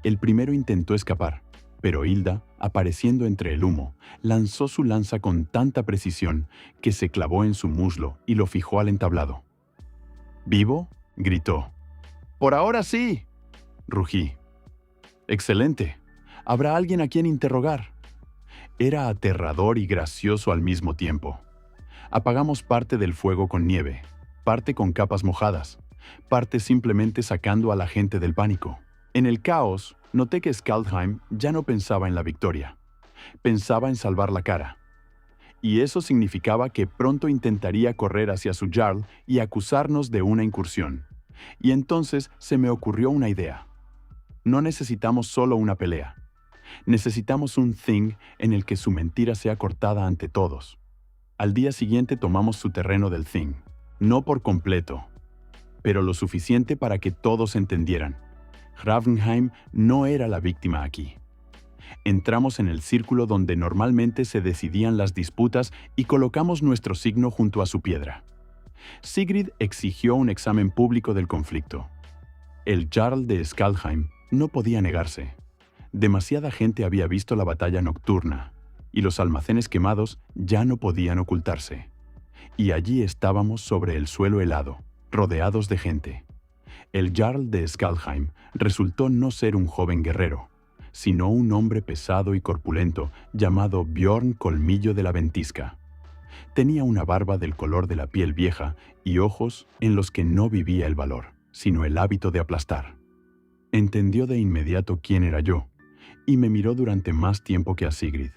Speaker 1: El primero intentó escapar, pero Hilda, apareciendo entre el humo, lanzó su lanza con tanta precisión que se clavó en su muslo y lo fijó al entablado. ¿Vivo?, gritó. «¡Por ahora sí!», rugí. «Excelente. Habrá alguien a quien interrogar». Era aterrador y gracioso al mismo tiempo. Apagamos parte del fuego con nieve, parte con capas mojadas, parte simplemente sacando a la gente del pánico. En el caos, noté que Skaldheim ya no pensaba en la victoria. Pensaba en salvar la cara. Y eso significaba que pronto intentaría correr hacia su Jarl y acusarnos de una incursión. Y entonces se me ocurrió una idea. No necesitamos solo una pelea. Necesitamos un Thing en el que su mentira sea cortada ante todos. Al día siguiente tomamos su terreno del Thing. No por completo, pero lo suficiente para que todos entendieran. Hrafnheim no era la víctima aquí. Entramos en el círculo donde normalmente se decidían las disputas y colocamos nuestro signo junto a su piedra. Sigrid exigió un examen público del conflicto. El Jarl de Skaldheim no podía negarse. Demasiada gente había visto la batalla nocturna, y los almacenes quemados ya no podían ocultarse. Y allí estábamos sobre el suelo helado, rodeados de gente. El Jarl de Skaldheim resultó no ser un joven guerrero, sino un hombre pesado y corpulento llamado Bjorn Colmillo de la Ventisca. Tenía una barba del color de la piel vieja y ojos en los que no vivía el valor, sino el hábito de aplastar. Entendió de inmediato quién era yo, y me miró durante más tiempo que a Sigrid.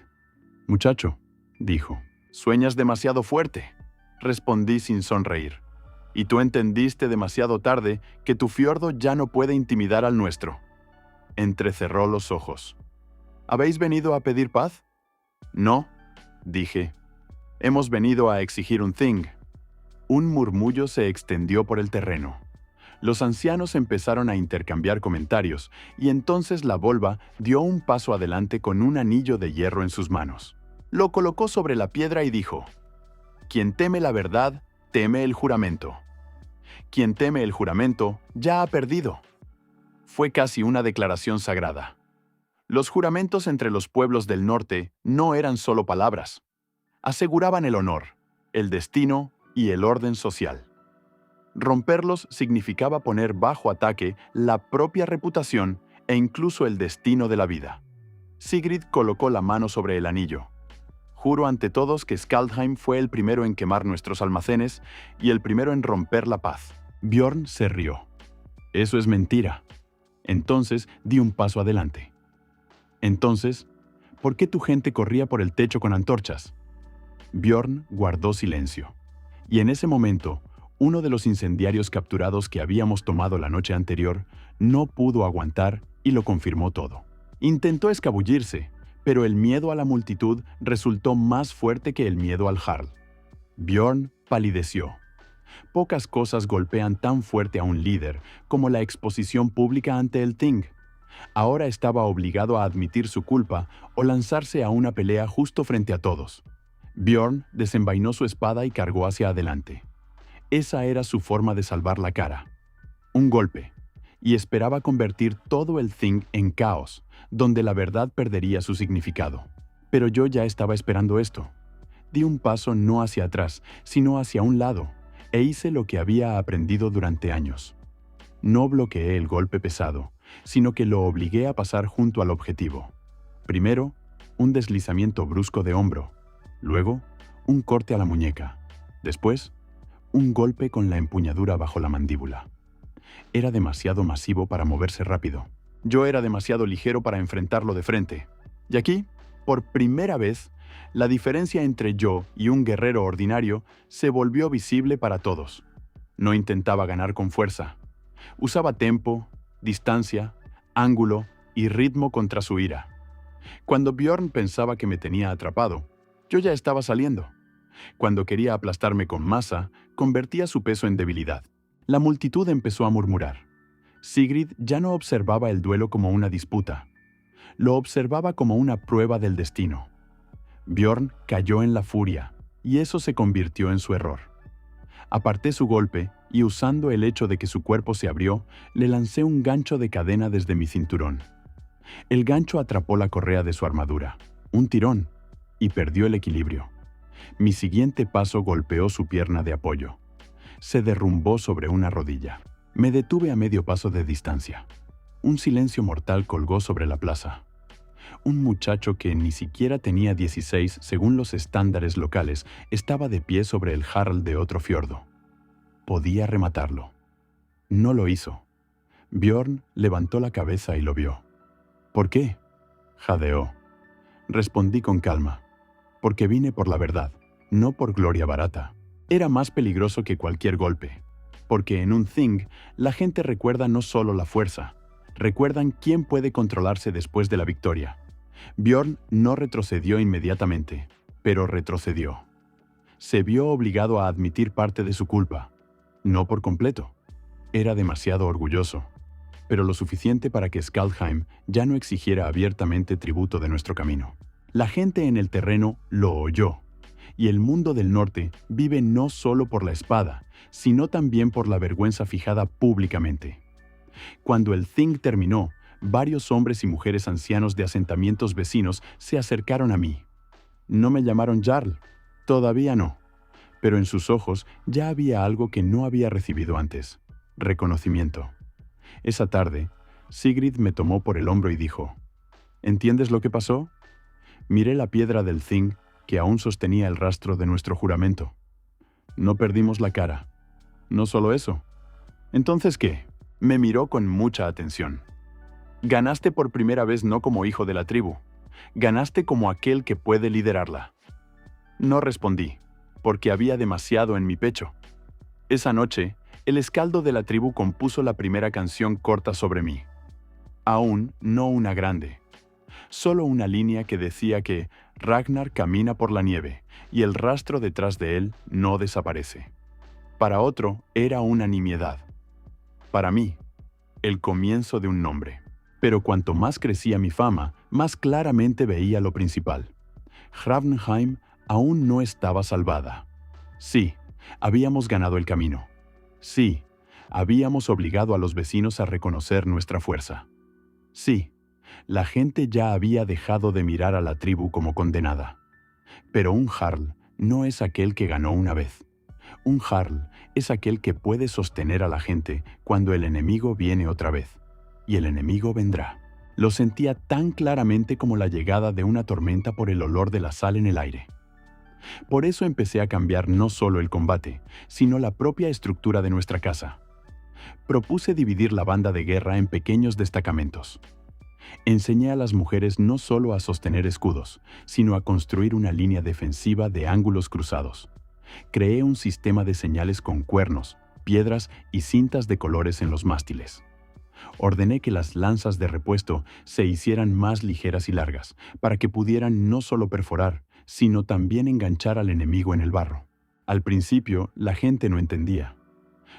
Speaker 1: «Muchacho», dijo, «sueñas demasiado fuerte», respondí sin sonreír. «Y tú entendiste demasiado tarde que tu fiordo ya no puede intimidar al nuestro». Entrecerró los ojos. «¿Habéis venido a pedir paz?» «No», dije. Hemos venido a exigir un thing. Un murmullo se extendió por el terreno. Los ancianos empezaron a intercambiar comentarios y entonces la volva dio un paso adelante con un anillo de hierro en sus manos. Lo colocó sobre la piedra y dijo: «Quien teme la verdad, teme el juramento. Quien teme el juramento, ya ha perdido». Fue casi una declaración sagrada. Los juramentos entre los pueblos del norte no eran solo palabras. Aseguraban el honor, el destino y el orden social. Romperlos significaba poner bajo ataque la propia reputación e incluso el destino de la vida. Sigrid colocó la mano sobre el anillo. «Juro ante todos que Skaldheim fue el primero en quemar nuestros almacenes y el primero en romper la paz». Bjorn se rió. «Eso es mentira». Entonces di un paso adelante. «Entonces, ¿por qué tu gente corría por el techo con antorchas?» Bjorn guardó silencio. Y en ese momento, uno de los incendiarios capturados que habíamos tomado la noche anterior no pudo aguantar y lo confirmó todo. Intentó escabullirse, pero el miedo a la multitud resultó más fuerte que el miedo al Jarl. Bjorn palideció. Pocas cosas golpean tan fuerte a un líder como la exposición pública ante el Thing. Ahora estaba obligado a admitir su culpa o lanzarse a una pelea justo frente a todos. Bjorn desenvainó su espada y cargó hacia adelante. Esa era su forma de salvar la cara. Un golpe, y esperaba convertir todo el Thing en caos, donde la verdad perdería su significado. Pero yo ya estaba esperando esto. Di un paso no hacia atrás, sino hacia un lado, e hice lo que había aprendido durante años. No bloqueé el golpe pesado, sino que lo obligué a pasar junto al objetivo. Primero, un deslizamiento brusco de hombro. Luego, un corte a la muñeca. Después, un golpe con la empuñadura bajo la mandíbula. Era demasiado masivo para moverse rápido. Yo era demasiado ligero para enfrentarlo de frente. Y aquí, por primera vez, la diferencia entre yo y un guerrero ordinario se volvió visible para todos. No intentaba ganar con fuerza. Usaba tempo, distancia, ángulo y ritmo contra su ira. Cuando Bjorn pensaba que me tenía atrapado, yo ya estaba saliendo. Cuando quería aplastarme con masa, convertía su peso en debilidad. La multitud empezó a murmurar. Sigrid ya no observaba el duelo como una disputa. Lo observaba como una prueba del destino. Bjorn cayó en la furia, y eso se convirtió en su error. Aparté su golpe y usando el hecho de que su cuerpo se abrió, le lancé un gancho de cadena desde mi cinturón. El gancho atrapó la correa de su armadura, un tirón, y perdió el equilibrio. Mi siguiente paso golpeó su pierna de apoyo. Se derrumbó sobre una rodilla. Me detuve a medio paso de distancia. Un silencio mortal colgó sobre la plaza. Un muchacho que ni siquiera tenía 16 según los estándares locales estaba de pie sobre el jarl de otro fiordo. Podía rematarlo. No lo hizo. Bjorn levantó la cabeza y lo vio. «¿Por qué?», jadeó. Respondí con calma. «Porque vine por la verdad, no por gloria barata». Era más peligroso que cualquier golpe. Porque en un Thing, la gente recuerda no solo la fuerza, recuerdan quién puede controlarse después de la victoria. Bjorn no retrocedió inmediatamente, pero retrocedió. Se vio obligado a admitir parte de su culpa. No por completo. Era demasiado orgulloso, pero lo suficiente para que Skaldheim ya no exigiera abiertamente tributo de nuestro camino. La gente en el terreno lo oyó, y el mundo del norte vive no solo por la espada, sino también por la vergüenza fijada públicamente. Cuando el Thing terminó, varios hombres y mujeres ancianos de asentamientos vecinos se acercaron a mí. No me llamaron Jarl, todavía no, pero en sus ojos ya había algo que no había recibido antes: reconocimiento. Esa tarde, Sigrid me tomó por el hombro y dijo: «¿Entiendes lo que pasó?». Miré la piedra del Thing que aún sostenía el rastro de nuestro juramento. No perdimos la cara. No solo eso. ¿Entonces qué? Me miró con mucha atención. Ganaste por primera vez no como hijo de la tribu. Ganaste como aquel que puede liderarla. No respondí, porque había demasiado en mi pecho. Esa noche, el escaldo de la tribu compuso la primera canción corta sobre mí. Aún no una grande. solo una línea que decía que Ragnar camina por la nieve y el rastro detrás de él no desaparece. Para otro era una nimiedad. Para mí, el comienzo de un nombre. Pero cuanto más crecía mi fama, más claramente veía lo principal. Hraunheim aún no estaba salvada. Sí, habíamos ganado el camino. Sí, habíamos obligado a los vecinos a reconocer nuestra fuerza. Sí, la gente ya había dejado de mirar a la tribu como condenada. Pero un Jarl no es aquel que ganó una vez. Un Jarl es aquel que puede sostener a la gente cuando el enemigo viene otra vez. Y el enemigo vendrá. Lo sentía tan claramente como la llegada de una tormenta por el olor de la sal en el aire. Por eso empecé a cambiar no solo el combate, sino la propia estructura de nuestra casa. Propuse dividir la banda de guerra en pequeños destacamentos. Enseñé a las mujeres no solo a sostener escudos, sino a construir una línea defensiva de ángulos cruzados. Creé un sistema de señales con cuernos, piedras y cintas de colores en los mástiles. Ordené que las lanzas de repuesto se hicieran más ligeras y largas, para que pudieran no solo perforar, sino también enganchar al enemigo en el barro. Al principio, la gente no entendía.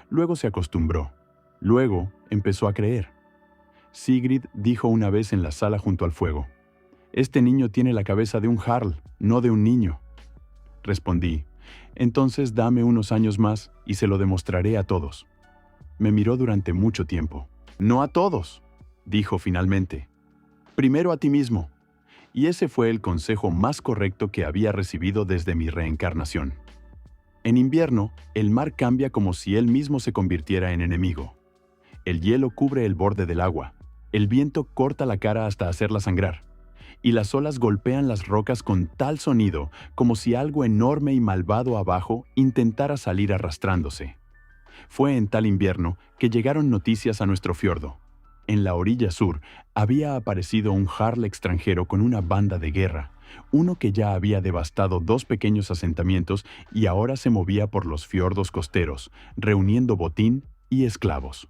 Speaker 1: Luego se acostumbró. Luego empezó a creer. Sigrid dijo una vez en la sala junto al fuego: «Este niño tiene la cabeza de un jarl, no de un niño». Respondí: «Entonces dame unos años más y se lo demostraré a todos». Me miró durante mucho tiempo. «No a todos», dijo finalmente. «Primero a ti mismo». Y ese fue el consejo más correcto que había recibido desde mi reencarnación. En invierno, el mar cambia como si él mismo se convirtiera en enemigo. El hielo cubre el borde del agua, el viento corta la cara hasta hacerla sangrar, y las olas golpean las rocas con tal sonido como si algo enorme y malvado abajo intentara salir arrastrándose. Fue en tal invierno que llegaron noticias a nuestro fiordo. En la orilla sur había aparecido un jarl extranjero con una banda de guerra, uno que ya había devastado 2 pequeños asentamientos y ahora se movía por los fiordos costeros, reuniendo botín y esclavos.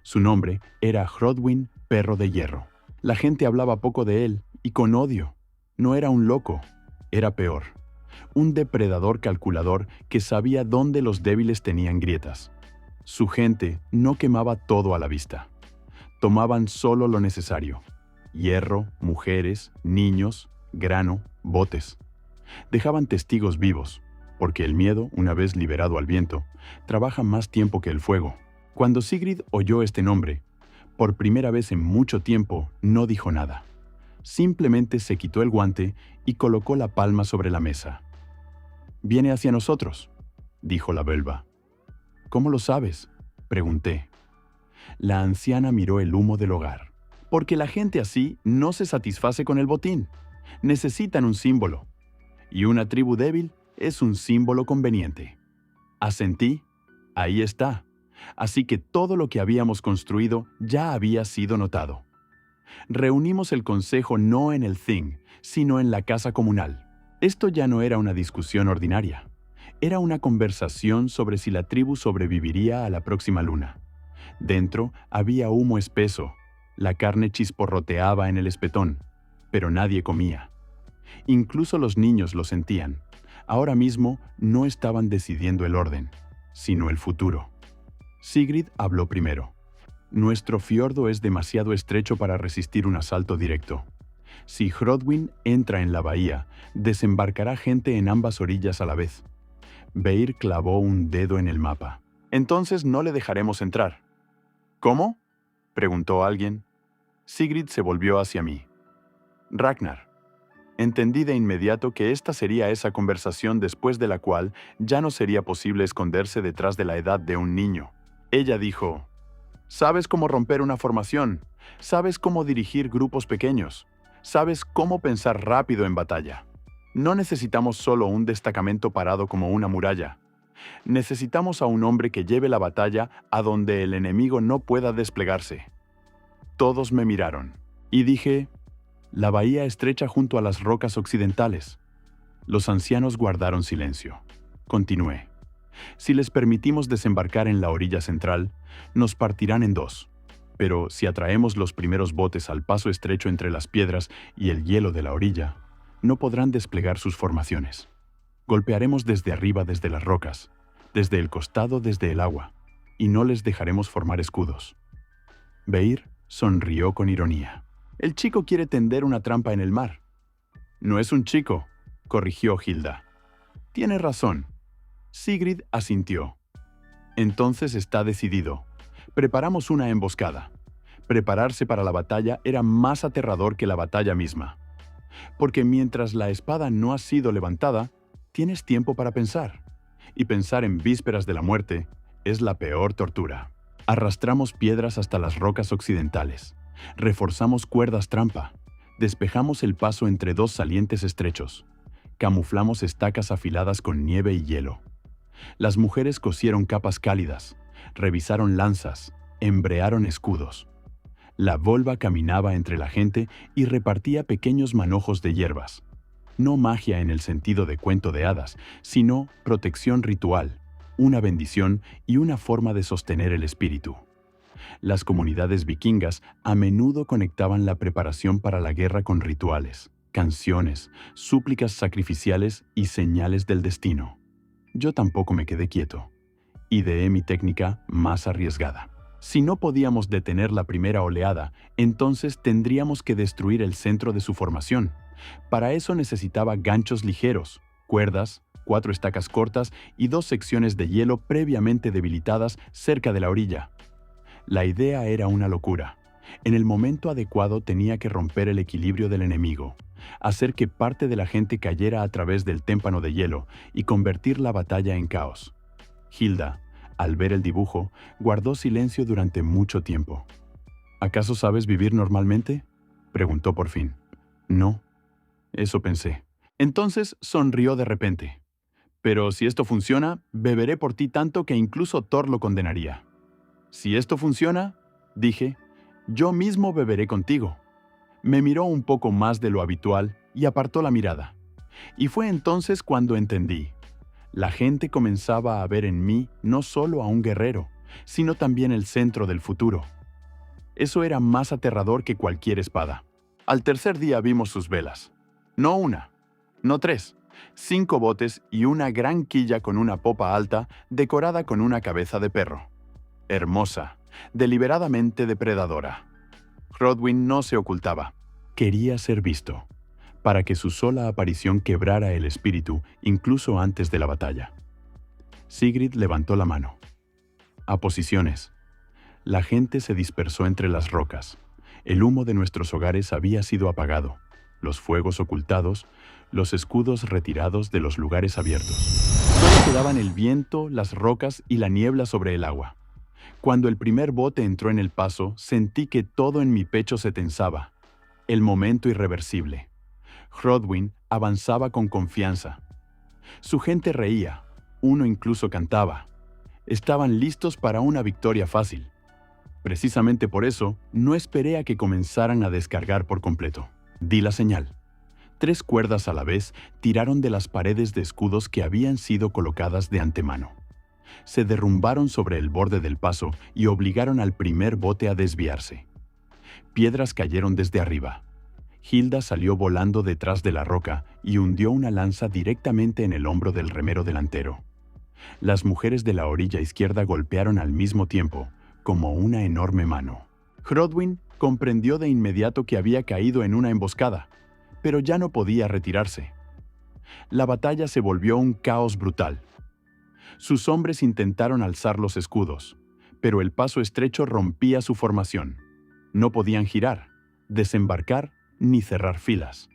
Speaker 1: Su nombre era Hrodwin, Perro de Hierro. La gente hablaba poco de él y con odio. No era un loco, era peor. Un depredador calculador que sabía dónde los débiles tenían grietas. Su gente no quemaba todo a la vista. Tomaban solo lo necesario: hierro, mujeres, niños, grano, botes. Dejaban testigos vivos, porque el miedo, una vez liberado al viento, trabaja más tiempo que el fuego. Cuando Sigrid oyó este nombre, por primera vez en mucho tiempo no dijo nada. Simplemente se quitó el guante y colocó la palma sobre la mesa. «Viene hacia nosotros», dijo la Völva. «¿Cómo lo sabes?», pregunté. La anciana miró el humo del hogar. «Porque la gente así no se satisface con el botín. Necesitan un símbolo. Y una tribu débil es un símbolo conveniente». Asentí. Ahí está. Así que todo lo que habíamos construido ya había sido notado. Reunimos el consejo no en el Thing, sino en la casa comunal. Esto ya no era una discusión ordinaria. Era una conversación sobre si la tribu sobreviviría a la próxima luna. Dentro había humo espeso. La carne chisporroteaba en el espetón, pero nadie comía. Incluso los niños lo sentían. Ahora mismo no estaban decidiendo el orden, sino el futuro. Sigrid habló primero. «Nuestro fiordo es demasiado estrecho para resistir un asalto directo. Si Hrodwin entra en la bahía, desembarcará gente en ambas orillas a la vez». Beir clavó un dedo en el mapa. «Entonces no le dejaremos entrar». «¿Cómo?», preguntó alguien. Sigrid se volvió hacia mí. «Ragnar». Entendí de inmediato que esta sería esa conversación después de la cual ya no sería posible esconderse detrás de la edad de un niño. Ella dijo: «Sabes cómo romper una formación, sabes cómo dirigir grupos pequeños, sabes cómo pensar rápido en batalla. No necesitamos solo un destacamento parado como una muralla. Necesitamos a un hombre que lleve la batalla a donde el enemigo no pueda desplegarse». Todos me miraron, y dije: «La bahía estrecha junto a las rocas occidentales». Los ancianos guardaron silencio. Continué: «Si les permitimos desembarcar en la orilla central, nos partirán en 2. Pero si atraemos los primeros botes al paso estrecho entre las piedras y el hielo de la orilla, no podrán desplegar sus formaciones. Golpearemos desde arriba desde las rocas, desde el costado desde el agua, y no les dejaremos formar escudos. Beir sonrió con ironía. El chico quiere tender una trampa en el mar. No es un chico, corrigió Hilda. Tiene razón. Sigrid asintió. Entonces está decidido. Preparamos una emboscada. Prepararse para la batalla era más aterrador que la batalla misma. Porque mientras la espada no ha sido levantada, tienes tiempo para pensar. Y pensar en vísperas de la muerte es la peor tortura. Arrastramos piedras hasta las rocas occidentales. Reforzamos cuerdas trampa. Despejamos el paso entre dos salientes estrechos. Camuflamos estacas afiladas con nieve y hielo. Las mujeres cosieron capas cálidas, revisaron lanzas, embrearon escudos. La volva caminaba entre la gente y repartía pequeños manojos de hierbas. No magia en el sentido de cuento de hadas, sino protección ritual, una bendición y una forma de sostener el espíritu. Las comunidades vikingas a menudo conectaban la preparación para la guerra con rituales, canciones, súplicas sacrificiales y señales del destino. Yo tampoco me quedé quieto. Ideé mi técnica más arriesgada. Si no podíamos detener la primera oleada, entonces tendríamos que destruir el centro de su formación. Para eso necesitaba ganchos ligeros, cuerdas, 4 estacas cortas y 2 secciones de hielo previamente debilitadas cerca de la orilla. La idea era una locura. En el momento adecuado tenía que romper el equilibrio del enemigo, hacer que parte de la gente cayera a través del témpano de hielo y convertir la batalla en caos. Hilda, al ver el dibujo, guardó silencio durante mucho tiempo. ¿Acaso sabes vivir normalmente?, preguntó por fin. No, eso pensé. Entonces sonrió de repente. Pero si esto funciona, beberé por ti tanto que incluso Thor lo condenaría. Si esto funciona, dije, yo mismo beberé contigo. Me miró un poco más de lo habitual y apartó la mirada. Y fue entonces cuando entendí. La gente comenzaba a ver en mí no solo a un guerrero, sino también el centro del futuro. Eso era más aterrador que cualquier espada. Al tercer día vimos sus velas. No una, no 3, 5 botes y una gran quilla con una popa alta decorada con una cabeza de perro. Hermosa, deliberadamente depredadora. Hrothwyn no se ocultaba. Quería ser visto, para que su sola aparición quebrara el espíritu incluso antes de la batalla. Sigrid levantó la mano. A posiciones. La gente se dispersó entre las rocas. El humo de nuestros hogares había sido apagado, los fuegos ocultados, los escudos retirados de los lugares abiertos. Solo quedaban el viento, las rocas y la niebla sobre el agua. Cuando el primer bote entró en el paso, sentí que todo en mi pecho se tensaba. El momento irreversible. Hrothwyn avanzaba con confianza. Su gente reía, uno incluso cantaba. Estaban listos para una victoria fácil. Precisamente por eso, no esperé a que comenzaran a descargar por completo. Di la señal. 3 cuerdas a la vez tiraron de las paredes de escudos que habían sido colocadas de antemano. Se derrumbaron sobre el borde del paso y obligaron al primer bote a desviarse. Piedras cayeron desde arriba. Hilda salió volando detrás de la roca y hundió una lanza directamente en el hombro del remero delantero. Las mujeres de la orilla izquierda golpearon al mismo tiempo, como una enorme mano. Hrothwyn comprendió de inmediato que había caído en una emboscada, pero ya no podía retirarse. La batalla se volvió un caos brutal. Sus hombres intentaron alzar los escudos, pero el paso estrecho rompía su formación. No podían girar, desembarcar ni cerrar filas.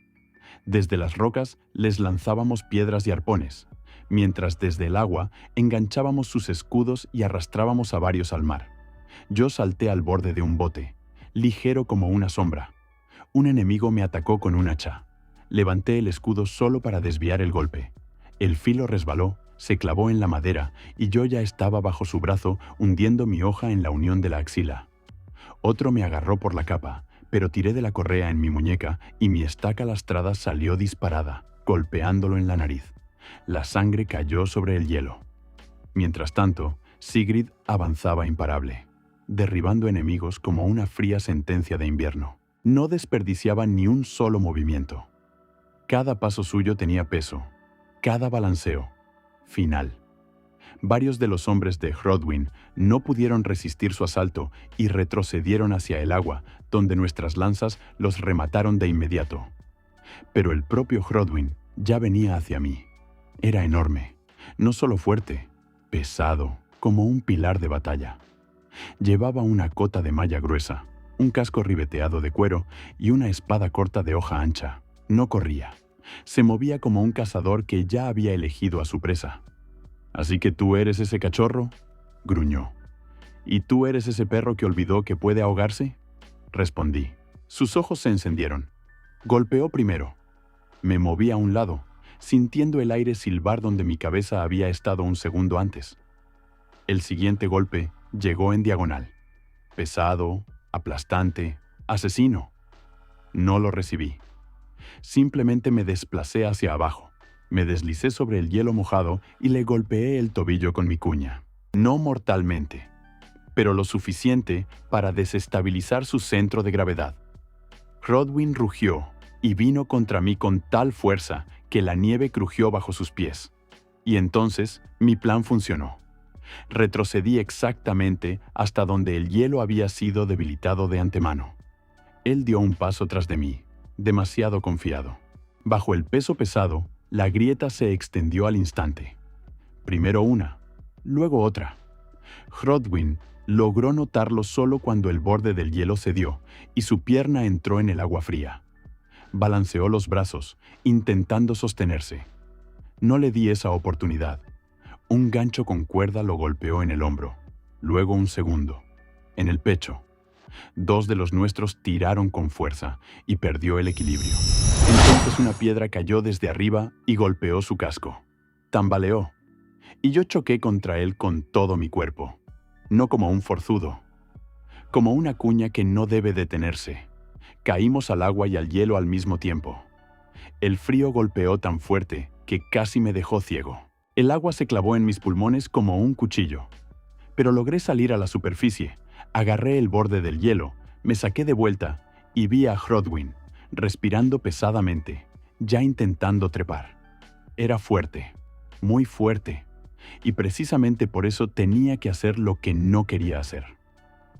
Speaker 1: Desde las rocas les lanzábamos piedras y arpones, mientras desde el agua enganchábamos sus escudos y arrastrábamos a varios al mar. Yo salté al borde de un bote, ligero como una sombra. Un enemigo me atacó con un hacha. Levanté el escudo solo para desviar el golpe. El filo resbaló, se clavó en la madera y yo ya estaba bajo su brazo hundiendo mi hoja en la unión de la axila. Otro me agarró por la capa, pero tiré de la correa en mi muñeca y mi estaca lastrada salió disparada, golpeándolo en la nariz. La sangre cayó sobre el hielo. Mientras tanto, Sigrid avanzaba imparable. derribando enemigos como una fría sentencia de invierno. No desperdiciaba ni un solo movimiento. Cada paso suyo tenía peso, cada balanceo, final. Varios de los hombres de Hrodwyn no pudieron resistir su asalto y retrocedieron hacia el agua, donde nuestras lanzas los remataron de inmediato. Pero el propio Hrodwyn ya venía hacia mí. Era enorme, no solo fuerte, pesado, como un pilar de batalla. Llevaba una cota de malla gruesa, un casco ribeteado de cuero y una espada corta de hoja ancha. No corría. Se movía como un cazador que ya había elegido a su presa. «¿Así que tú eres ese cachorro?», gruñó. «¿Y tú eres ese perro que olvidó que puede ahogarse?», respondí. Sus ojos se encendieron. Golpeó primero. Me moví a un lado, sintiendo el aire silbar donde mi cabeza había estado un segundo antes. El siguiente golpe llegó en diagonal. Pesado, aplastante, asesino. No lo recibí. Simplemente me desplacé hacia abajo. Me deslicé sobre el hielo mojado y le golpeé el tobillo con mi cuña. No mortalmente, pero lo suficiente para desestabilizar su centro de gravedad. Hrodwyn rugió y vino contra mí con tal fuerza que la nieve crujió bajo sus pies. Y entonces mi plan funcionó. Retrocedí exactamente hasta donde el hielo había sido debilitado de antemano. Él dio un paso tras de mí, demasiado confiado. Bajo el peso pesado, la grieta se extendió al instante. Primero una, luego otra. Hrodwyn logró notarlo solo cuando el borde del hielo cedió y su pierna entró en el agua fría. Balanceó los brazos, intentando sostenerse. No le di esa oportunidad. Un gancho con cuerda lo golpeó en el hombro, luego un segundo, en el pecho. Dos de los nuestros tiraron con fuerza y perdió el equilibrio. Entonces una piedra cayó desde arriba y golpeó su casco. Tambaleó, y yo choqué contra él con todo mi cuerpo, no como un forzudo, como una cuña que no debe detenerse. Caímos al agua y al hielo al mismo tiempo. El frío golpeó tan fuerte que casi me dejó ciego. El agua se clavó en mis pulmones como un cuchillo. Pero logré salir a la superficie, agarré el borde del hielo, me saqué de vuelta y vi a Hrodwyn, respirando pesadamente, ya intentando trepar. Era fuerte, muy fuerte, y precisamente por eso tenía que hacer lo que no quería hacer.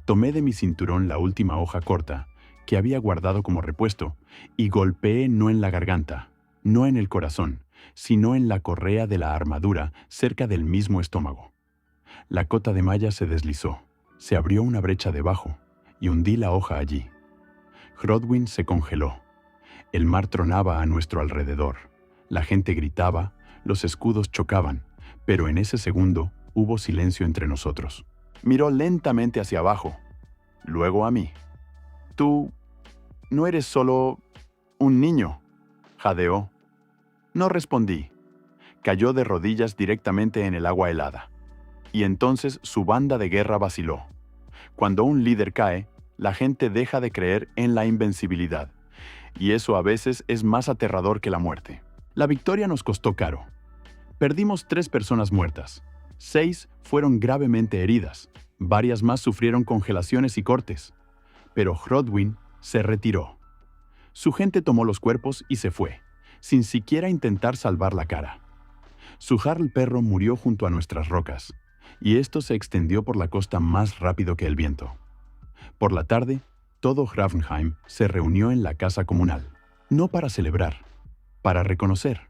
Speaker 1: Tomé de mi cinturón la última hoja corta, que había guardado como repuesto, y golpeé no en la garganta, no en el corazón, sino en la correa de la armadura cerca del mismo estómago. La cota de malla se deslizó, se abrió una brecha debajo, y hundí la hoja allí. Hrodwyn se congeló. El mar tronaba a nuestro alrededor. La gente gritaba, los escudos chocaban, pero en ese segundo hubo silencio entre nosotros. Miró lentamente hacia abajo, luego a mí. «Tú no eres solo un niño», jadeó. No respondí. Cayó de rodillas directamente en el agua helada. Y entonces su banda de guerra vaciló. Cuando un líder cae, la gente deja de creer en la invencibilidad. Y eso a veces es más aterrador que la muerte. La victoria nos costó caro. Perdimos 3 personas muertas. 6 fueron gravemente heridas. Varias más sufrieron congelaciones y cortes. Pero Hrodwyn se retiró. Su gente tomó los cuerpos y se fue, sin siquiera intentar salvar la cara. Su Jarl perro murió junto a nuestras rocas, y esto se extendió por la costa más rápido que el viento. Por la tarde, todo Hrafnheim se reunió en la casa comunal, no para celebrar, para reconocer.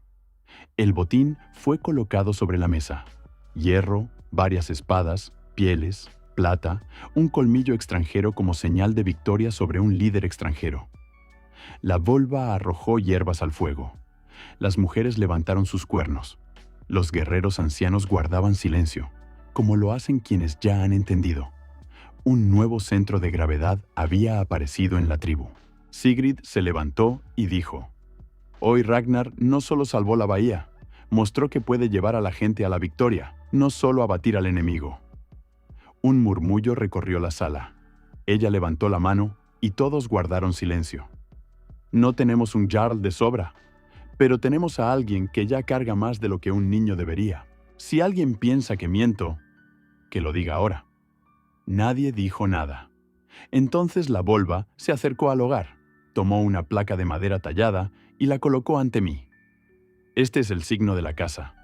Speaker 1: El botín fue colocado sobre la mesa. Hierro, varias espadas, pieles, plata, un colmillo extranjero como señal de victoria sobre un líder extranjero. La volva arrojó hierbas al fuego. Las mujeres levantaron sus cuernos. Los guerreros ancianos guardaban silencio, como lo hacen quienes ya han entendido. Un nuevo centro de gravedad había aparecido en la tribu. Sigrid se levantó y dijo: «Hoy Ragnar no solo salvó la bahía, mostró que puede llevar a la gente a la victoria, no solo a batir al enemigo». Un murmullo recorrió la sala. Ella levantó la mano y todos guardaron silencio. «No tenemos un Jarl de sobra, pero tenemos a alguien que ya carga más de lo que un niño debería. Si alguien piensa que miento, que lo diga ahora». Nadie dijo nada. Entonces la volva se acercó al hogar, tomó una placa de madera tallada y la colocó ante mí. «Este es el signo de la casa»,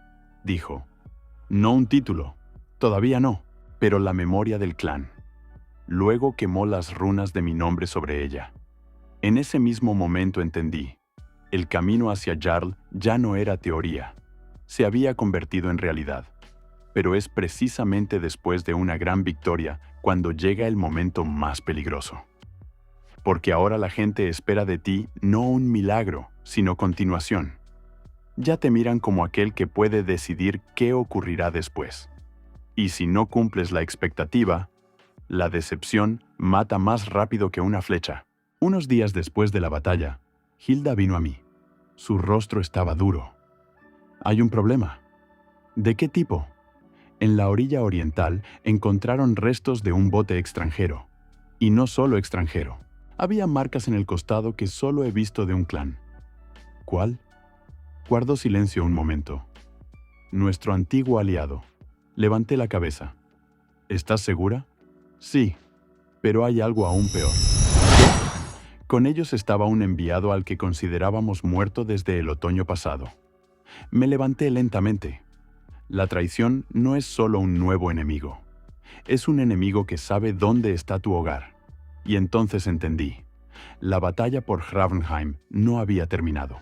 Speaker 1: dijo. «No un título, todavía no, pero la memoria del clan». Luego quemó las runas de mi nombre sobre ella. En ese mismo momento entendí. El camino hacia Jarl ya no era teoría. Se había convertido en realidad. Pero es precisamente después de una gran victoria cuando llega el momento más peligroso. Porque ahora la gente espera de ti no un milagro, sino continuación. Ya te miran como aquel que puede decidir qué ocurrirá después. Y si no cumples la expectativa, la decepción mata más rápido que una flecha. Unos días después de la batalla, Hilda vino a mí. Su rostro estaba duro. «Hay un problema». «¿De qué tipo?» En la orilla oriental encontraron restos de un bote extranjero. Y no solo extranjero. Había marcas en el costado que solo he visto de un clan. ¿Cuál? Guardó silencio un momento. Nuestro antiguo aliado. Levanté la cabeza. ¿Estás segura? Sí, pero hay algo aún peor. Con ellos estaba un enviado al que considerábamos muerto desde el otoño pasado. Me levanté lentamente. La traición no es solo un nuevo enemigo. Es un enemigo que sabe dónde está tu hogar. Y entonces entendí. La batalla por Hravenheim no había terminado.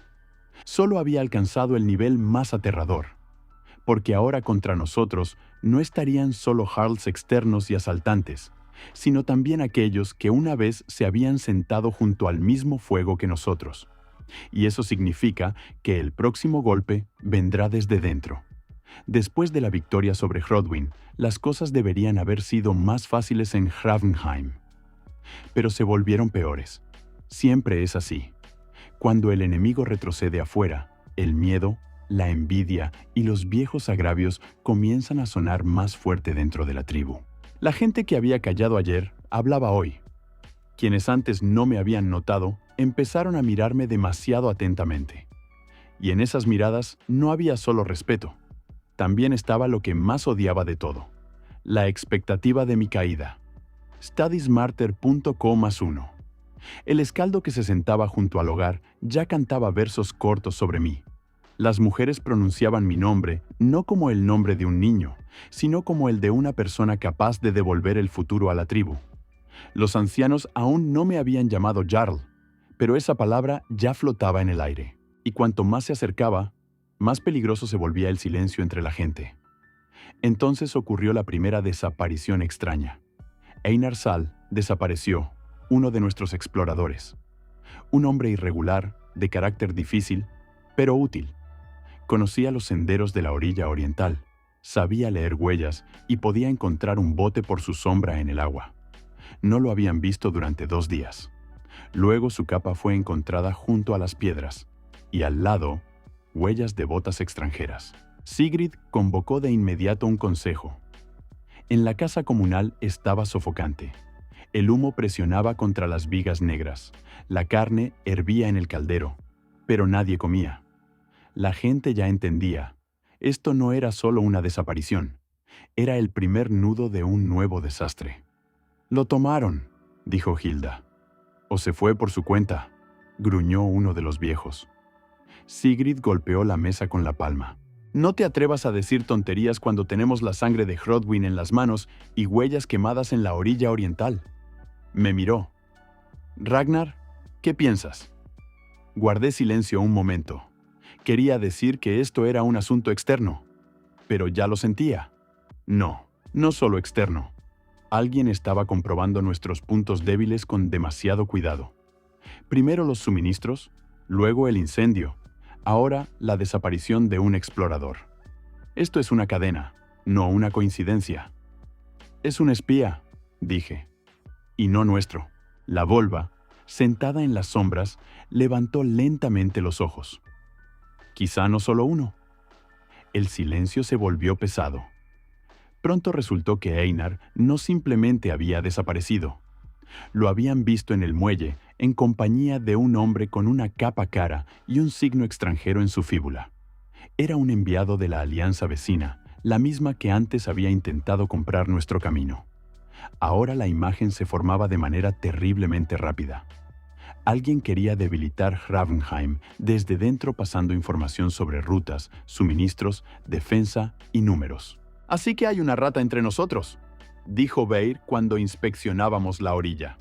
Speaker 1: Solo había alcanzado el nivel más aterrador. Porque ahora contra nosotros no estarían solo jarls externos y asaltantes, sino también aquellos que una vez se habían sentado junto al mismo fuego que nosotros. Y eso significa que el próximo golpe vendrá desde dentro. Después de la victoria sobre Hrodwyn, las cosas deberían haber sido más fáciles en Hravenheim. Pero se volvieron peores. Siempre es así. Cuando el enemigo retrocede afuera, el miedo, la envidia y los viejos agravios comienzan a sonar más fuerte dentro de la tribu. La gente que había callado ayer hablaba hoy. Quienes antes no me habían notado empezaron a mirarme demasiado atentamente. Y en esas miradas no había solo respeto. También estaba lo que más odiaba de todo: la expectativa de mi caída. Studysmarter.co+1. El escaldo que se sentaba junto al hogar ya cantaba versos cortos sobre mí. Las mujeres pronunciaban mi nombre no como el nombre de un niño, sino como el de una persona capaz de devolver el futuro a la tribu. Los ancianos aún no me habían llamado Jarl, pero esa palabra ya flotaba en el aire. Y cuanto más se acercaba, más peligroso se volvía el silencio entre la gente. Entonces ocurrió la primera desaparición extraña. Einar Sal desapareció, uno de nuestros exploradores. Un hombre irregular, de carácter difícil, pero útil. Conocía los senderos de la orilla oriental, sabía leer huellas y podía encontrar un bote por su sombra en el agua. No lo habían visto durante 2 días. Luego su capa fue encontrada junto a las piedras, y al lado, huellas de botas extranjeras. Sigrid convocó de inmediato un consejo. En la casa comunal estaba sofocante. El humo presionaba contra las vigas negras. La carne hervía en el caldero, pero nadie comía. La gente ya entendía. Esto no era solo una desaparición. Era el primer nudo de un nuevo desastre. «Lo tomaron», dijo Hilda. «O se fue por su cuenta», gruñó uno de los viejos. Sigrid golpeó la mesa con la palma. «No te atrevas a decir tonterías cuando tenemos la sangre de Hrodwyn en las manos y huellas quemadas en la orilla oriental». Me miró. «Ragnar, ¿qué piensas?» Guardé silencio un momento. Quería decir que esto era un asunto externo, pero ya lo sentía. No, no solo externo. Alguien estaba comprobando nuestros puntos débiles con demasiado cuidado. Primero los suministros, luego el incendio, ahora la desaparición de un explorador. Esto es una cadena, no una coincidencia. «Es un espía», dije. «Y no nuestro». La volva, sentada en las sombras, levantó lentamente los ojos. «Quizá no solo uno». El silencio se volvió pesado. Pronto resultó que Einar no simplemente había desaparecido. Lo habían visto en el muelle, en compañía de un hombre con una capa cara y un signo extranjero en su fíbula. Era un enviado de la alianza vecina, la misma que antes había intentado comprar nuestro camino. Ahora la imagen se formaba de manera terriblemente rápida. Alguien quería debilitar Hravenheim desde dentro, pasando información sobre rutas, suministros, defensa y números. «Así que hay una rata entre nosotros», dijo Beir cuando inspeccionábamos la orilla.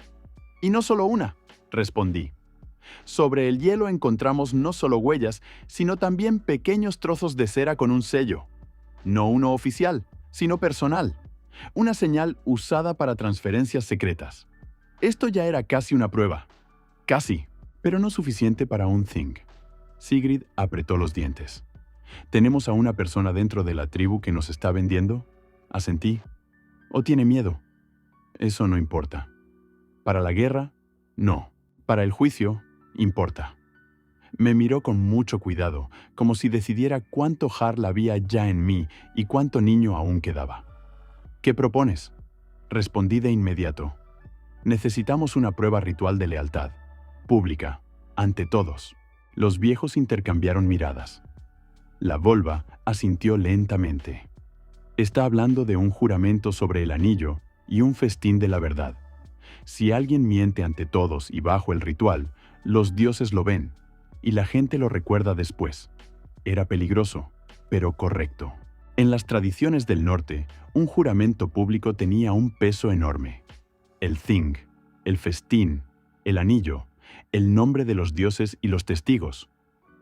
Speaker 1: «Y no solo una», respondí. «Sobre el hielo encontramos no solo huellas, sino también pequeños trozos de cera con un sello. No uno oficial, sino personal. Una señal usada para transferencias secretas. Esto ya era casi una prueba. Casi, pero no suficiente para un Thing». Sigrid apretó los dientes. «¿Tenemos a una persona dentro de la tribu que nos está vendiendo?», asentí. «¿O tiene miedo? Eso no importa. Para la guerra, no. Para el juicio, importa». Me miró con mucho cuidado, como si decidiera cuánto Jarl había ya en mí y cuánto niño aún quedaba. «¿Qué propones?», respondí de inmediato. «Necesitamos una prueba ritual de lealtad, pública, ante todos». Los viejos intercambiaron miradas. La volva asintió lentamente. «Está hablando de un juramento sobre el anillo y un festín de la verdad. Si alguien miente ante todos y bajo el ritual, los dioses lo ven, y la gente lo recuerda después. Era peligroso, pero correcto». En las tradiciones del norte, un juramento público tenía un peso enorme. El Thing, el festín, el anillo, el nombre de los dioses y los testigos.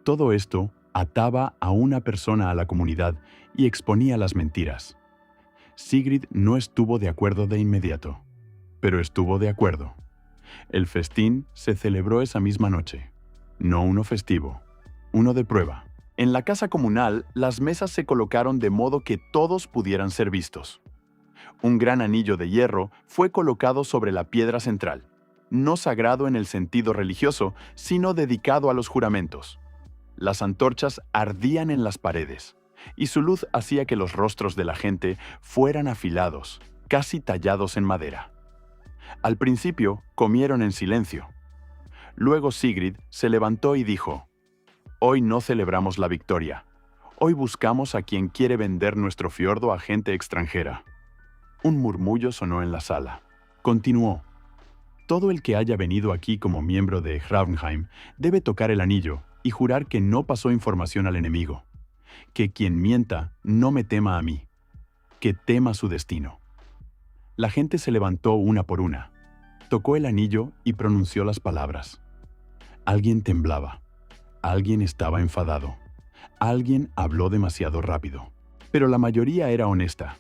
Speaker 1: Todo esto ataba a una persona a la comunidad y exponía las mentiras. Sigrid no estuvo de acuerdo de inmediato, pero estuvo de acuerdo. El festín se celebró esa misma noche. No uno festivo, uno de prueba. En la casa comunal, las mesas se colocaron de modo que todos pudieran ser vistos. Un gran anillo de hierro fue colocado sobre la piedra central, no sagrado en el sentido religioso, sino dedicado a los juramentos. Las antorchas ardían en las paredes, y su luz hacía que los rostros de la gente fueran afilados, casi tallados en madera. Al principio, comieron en silencio. Luego Sigrid se levantó y dijo: «Hoy no celebramos la victoria. Hoy buscamos a quien quiere vender nuestro fiordo a gente extranjera». Un murmullo sonó en la sala. Continuó: «Todo el que haya venido aquí como miembro de Hravenheim debe tocar el anillo y jurar que no pasó información al enemigo. Que quien mienta no me tema a mí. Que tema su destino». La gente se levantó una por una. Tocó el anillo y pronunció las palabras. Alguien temblaba. Alguien estaba enfadado. Alguien habló demasiado rápido. Pero la mayoría era honesta.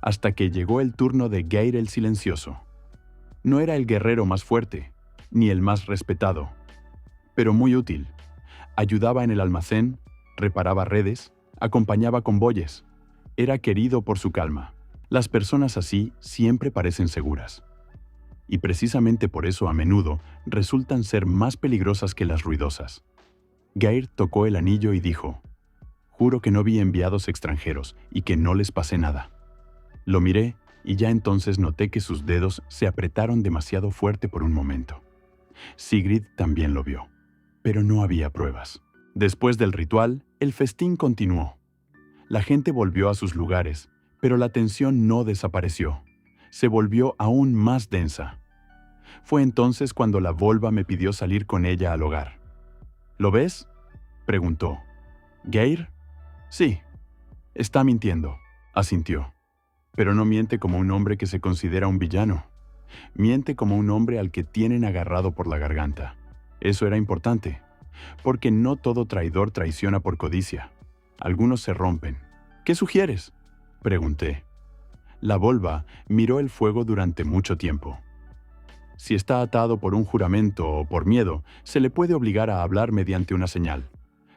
Speaker 1: Hasta que llegó el turno de Geir el Silencioso. No era el guerrero más fuerte, ni el más respetado, pero muy útil. Ayudaba en el almacén, reparaba redes, acompañaba convoyes. Era querido por su calma. Las personas así siempre parecen seguras. Y precisamente por eso a menudo resultan ser más peligrosas que las ruidosas. Geir tocó el anillo y dijo: «Juro que no vi enviados extranjeros y que no les pasé nada». Lo miré y ya entonces noté que sus dedos se apretaron demasiado fuerte por un momento. Sigrid también lo vio, pero no había pruebas. Después del ritual, el festín continuó. La gente volvió a sus lugares, pero la tensión no desapareció. Se volvió aún más densa. Fue entonces cuando la volva me pidió salir con ella al hogar. «¿Lo ves?», preguntó. «¿Geir?». «Sí. Está mintiendo», asintió. «Pero no miente como un hombre que se considera un villano. Miente como un hombre al que tienen agarrado por la garganta. Eso era importante, porque no todo traidor traiciona por codicia. Algunos se rompen». «¿Qué sugieres?», pregunté. La volva miró el fuego durante mucho tiempo. «Si está atado por un juramento o por miedo, se le puede obligar a hablar mediante una señal.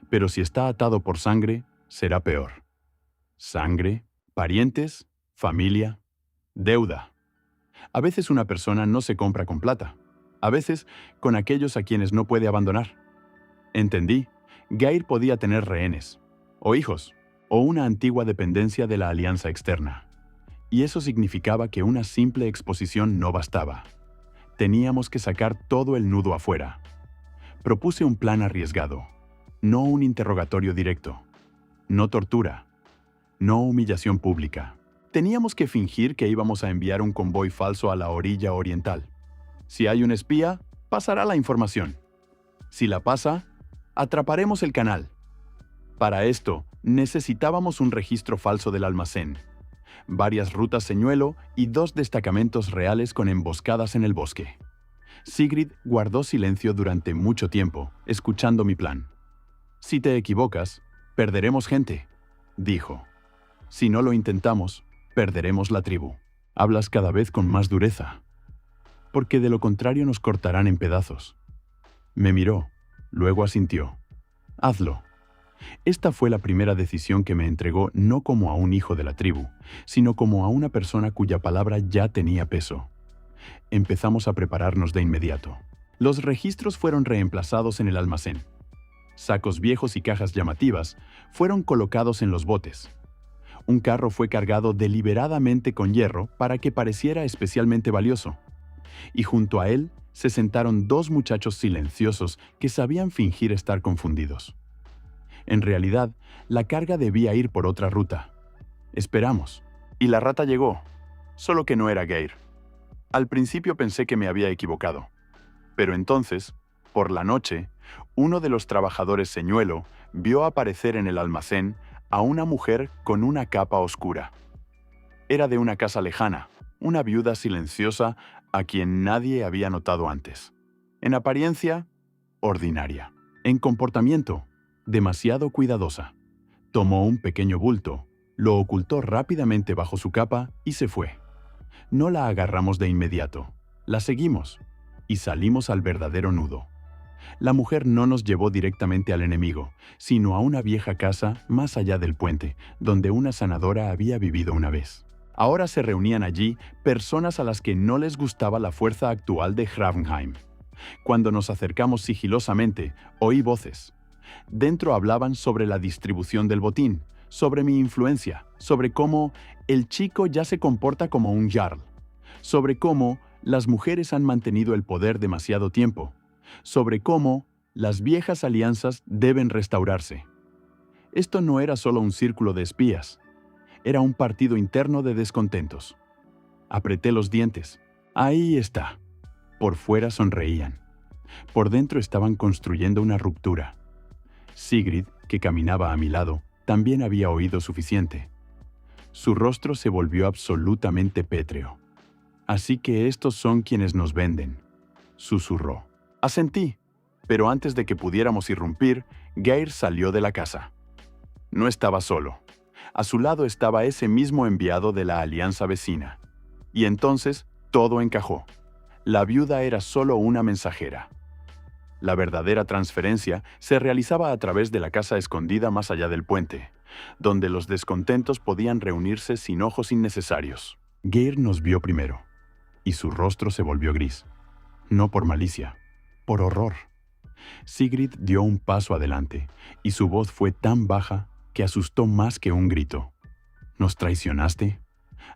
Speaker 1: Pero si está atado por sangre, será peor». «¿Sangre? ¿Parientes? ¿Familia? ¿Deuda? A veces una persona no se compra con plata. A veces con aquellos a quienes no puede abandonar». Entendí. Geir podía tener rehenes, o hijos, o una antigua dependencia de la alianza externa. Y eso significaba que una simple exposición no bastaba. Teníamos que sacar todo el nudo afuera. Propuse un plan arriesgado. No un interrogatorio directo. No tortura. No humillación pública. Teníamos que fingir que íbamos a enviar un convoy falso a la orilla oriental. Si hay un espía, pasará la información. Si la pasa, atraparemos el canal. Para esto, necesitábamos un registro falso del almacén, varias rutas señuelo y 2 destacamentos reales con emboscadas en el bosque. Sigrid guardó silencio durante mucho tiempo, escuchando mi plan. «Si te equivocas, perderemos gente», dijo. «Si no lo intentamos, perderemos la tribu». Hablas cada vez con más dureza. «Porque de lo contrario nos cortarán en pedazos». Me miró, luego asintió. «Hazlo». Esta fue la primera decisión que me entregó no como a un hijo de la tribu, sino como a una persona cuya palabra ya tenía peso. Empezamos a prepararnos de inmediato. Los registros fueron reemplazados en el almacén. Sacos viejos y cajas llamativas fueron colocados en los botes. Un carro fue cargado deliberadamente con hierro para que pareciera especialmente valioso. Y junto a él se sentaron 2 muchachos silenciosos que sabían fingir estar confundidos. En realidad, la carga debía ir por otra ruta. Esperamos. Y la rata llegó, solo que no era Geir. Al principio pensé que me había equivocado. Pero entonces, por la noche, uno de los trabajadores señuelo vio aparecer en el almacén a una mujer con una capa oscura. Era de una casa lejana, una viuda silenciosa a quien nadie había notado antes. En apariencia, ordinaria. En comportamiento, demasiado cuidadosa. Tomó un pequeño bulto, lo ocultó rápidamente bajo su capa y se fue. No la agarramos de inmediato, la seguimos y salimos al verdadero nudo. La mujer no nos llevó directamente al enemigo, sino a una vieja casa más allá del puente, donde una sanadora había vivido una vez. Ahora se reunían allí personas a las que no les gustaba la fuerza actual de Hravenheim. Cuando nos acercamos sigilosamente, oí voces. Dentro hablaban sobre la distribución del botín, sobre mi influencia, sobre cómo el chico ya se comporta como un jarl, sobre cómo las mujeres han mantenido el poder demasiado tiempo, sobre cómo las viejas alianzas deben restaurarse. Esto no era solo un círculo de espías, era un partido interno de descontentos. Apreté los dientes. Ahí está. Por fuera sonreían. Por dentro estaban construyendo una ruptura. Sigrid, que caminaba a mi lado, también había oído suficiente. Su rostro se volvió absolutamente pétreo. «Así que estos son quienes nos venden», susurró. Asentí, pero antes de que pudiéramos irrumpir, Geir salió de la casa. No estaba solo. A su lado estaba ese mismo enviado de la alianza vecina. Y entonces todo encajó. La viuda era solo una mensajera. La verdadera transferencia se realizaba a través de la casa escondida más allá del puente, donde los descontentos podían reunirse sin ojos innecesarios. Geir nos vio primero, y su rostro se volvió gris. No por malicia, por horror. Sigrid dio un paso adelante, y su voz fue tan baja que asustó más que un grito. «¿Nos traicionaste?»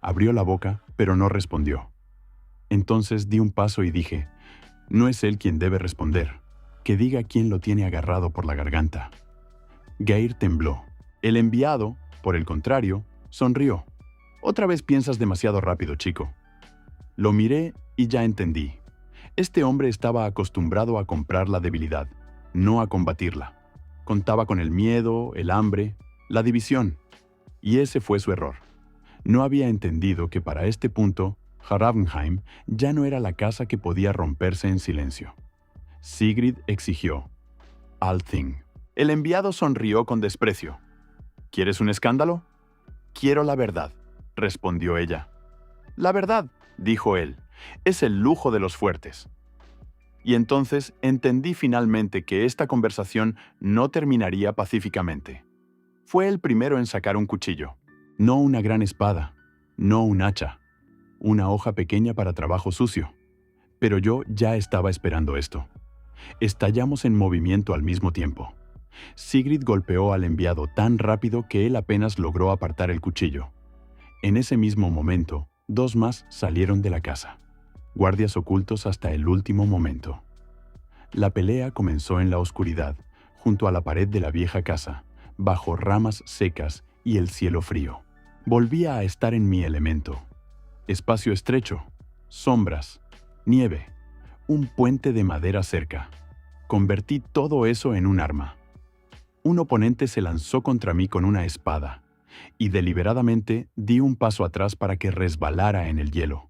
Speaker 1: Abrió la boca, pero no respondió. Entonces di un paso y dije, «No es él quien debe responder. Que diga quién lo tiene agarrado por la garganta». Geir tembló. El enviado, por el contrario, sonrió. «Otra vez piensas demasiado rápido, chico». Lo miré y ya entendí. Este hombre estaba acostumbrado a comprar la debilidad, no a combatirla. Contaba con el miedo, el hambre, la división. Y ese fue su error. No había entendido que para este punto, Hravenheim ya no era la casa que podía romperse en silencio. Sigrid exigió, «Althing». El enviado sonrió con desprecio. «¿Quieres un escándalo?» «Quiero la verdad», respondió ella. «La verdad», dijo él, «es el lujo de los fuertes». Y entonces entendí finalmente que esta conversación no terminaría pacíficamente. Fue el primero en sacar un cuchillo. No una gran espada, no un hacha, una hoja pequeña para trabajo sucio. Pero yo ya estaba esperando esto. Estallamos en movimiento al mismo tiempo. Sigrid golpeó al enviado tan rápido que él apenas logró apartar el cuchillo. En ese mismo momento, 2 más salieron de la casa, guardias ocultos hasta el último momento. La pelea comenzó en la oscuridad, junto a la pared de la vieja casa, bajo ramas secas y el cielo frío. Volvía a estar en mi elemento. Espacio estrecho, sombras, nieve, un puente de madera cerca. Convertí todo eso en un arma. Un oponente se lanzó contra mí con una espada, y deliberadamente di un paso atrás para que resbalara en el hielo.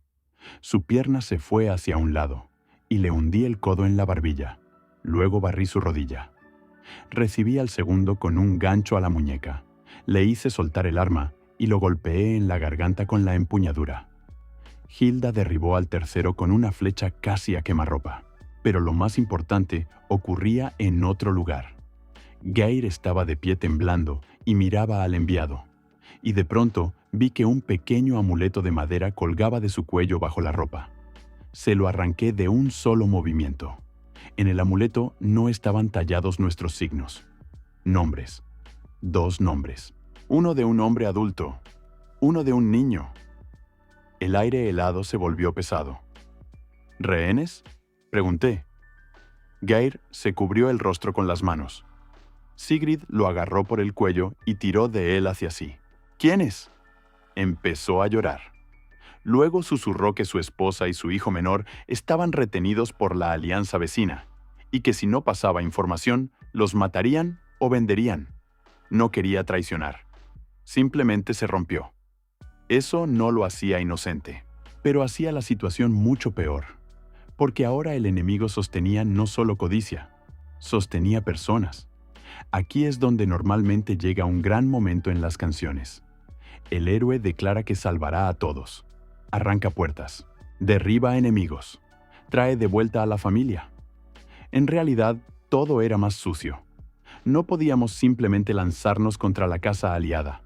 Speaker 1: Su pierna se fue hacia un lado, y le hundí el codo en la barbilla. Luego barrí su rodilla. Recibí al segundo con un gancho a la muñeca. Le hice soltar el arma y lo golpeé en la garganta con la empuñadura. Hilda derribó al tercero con una flecha casi a quemarropa. Pero lo más importante ocurría en otro lugar. Geir estaba de pie temblando y miraba al enviado. Y de pronto vi que un pequeño amuleto de madera colgaba de su cuello bajo la ropa. Se lo arranqué de un solo movimiento. En el amuleto no estaban tallados nuestros signos. Nombres. 2 nombres. Uno de un hombre adulto. Uno de un niño. El aire helado se volvió pesado. ¿Rehenes?, pregunté. Geir se cubrió el rostro con las manos. Sigrid lo agarró por el cuello y tiró de él hacia sí. ¿Quiénes?, empezó a llorar. Luego susurró que su esposa y su hijo menor estaban retenidos por la alianza vecina y que si no pasaba información, los matarían o venderían. No quería traicionar. Simplemente se rompió. Eso no lo hacía inocente, pero hacía la situación mucho peor, porque ahora el enemigo sostenía no solo codicia, sostenía personas. Aquí es donde normalmente llega un gran momento en las canciones. El héroe declara que salvará a todos. Arranca puertas, derriba enemigos, trae de vuelta a la familia. En realidad, todo era más sucio. No podíamos simplemente lanzarnos contra la casa aliada.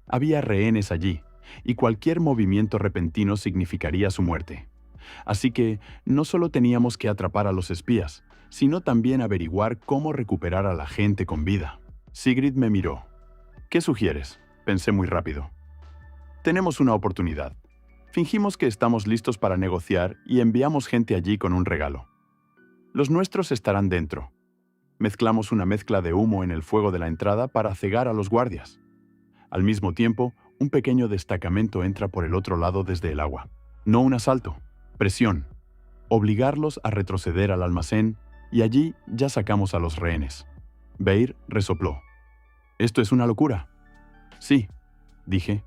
Speaker 1: Había rehenes allí, y cualquier movimiento repentino significaría su muerte. Así que no solo teníamos que atrapar a los espías, sino también averiguar cómo recuperar a la gente con vida. Sigrid me miró. ¿Qué sugieres?, pensé muy rápido. Tenemos una oportunidad. Fingimos que estamos listos para negociar y enviamos gente allí con un regalo. Los nuestros estarán dentro. Mezclamos una mezcla de humo en el fuego de la entrada para cegar a los guardias. Al mismo tiempo, un pequeño destacamento entra por el otro lado desde el agua. No un asalto, presión. Obligarlos a retroceder al almacén y allí ya sacamos a los rehenes. Beir resopló. «¿Esto es una locura?» «Sí», dije,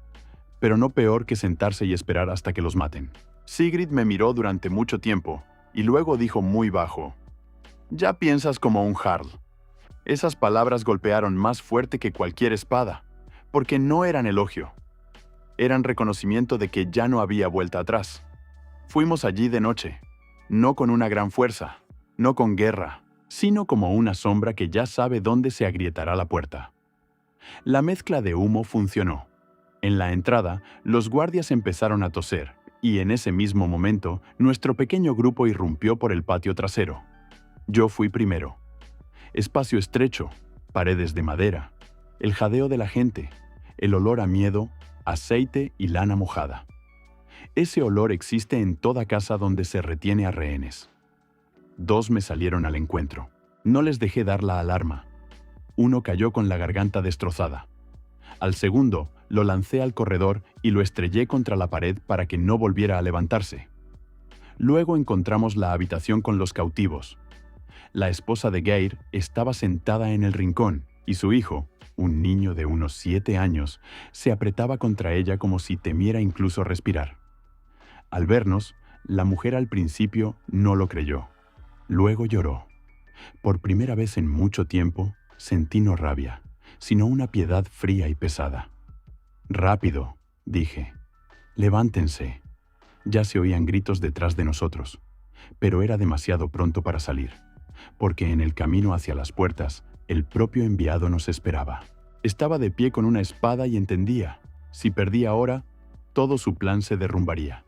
Speaker 1: «pero no peor que sentarse y esperar hasta que los maten». Sigrid me miró durante mucho tiempo y luego dijo muy bajo: «Ya piensas como un jarl». Esas palabras golpearon más fuerte que cualquier espada, porque no eran elogio. Eran reconocimiento de que ya no había vuelta atrás. Fuimos allí de noche, no con una gran fuerza, no con guerra, sino como una sombra que ya sabe dónde se agrietará la puerta. La mezcla de humo funcionó. En la entrada, los guardias empezaron a toser, y en ese mismo momento, nuestro pequeño grupo irrumpió por el patio trasero. Yo fui primero. Espacio estrecho, paredes de madera, el jadeo de la gente, el olor a miedo, aceite y lana mojada. Ese olor existe en toda casa donde se retiene a rehenes. 2 me salieron al encuentro. No les dejé dar la alarma. Uno cayó con la garganta destrozada. Al segundo, lo lancé al corredor y lo estrellé contra la pared para que no volviera a levantarse. Luego encontramos la habitación con los cautivos. La esposa de Geir estaba sentada en el rincón y su hijo, un niño de unos 7 años, se apretaba contra ella como si temiera incluso respirar. Al vernos, la mujer al principio no lo creyó. Luego lloró. Por primera vez en mucho tiempo, sentí no rabia, sino una piedad fría y pesada. «Rápido», dije. «Levántense». Ya se oían gritos detrás de nosotros, pero era demasiado pronto para salir, porque en el camino hacia las puertas, el propio enviado nos esperaba. Estaba de pie con una espada y entendía, si perdía ahora, todo su plan se derrumbaría.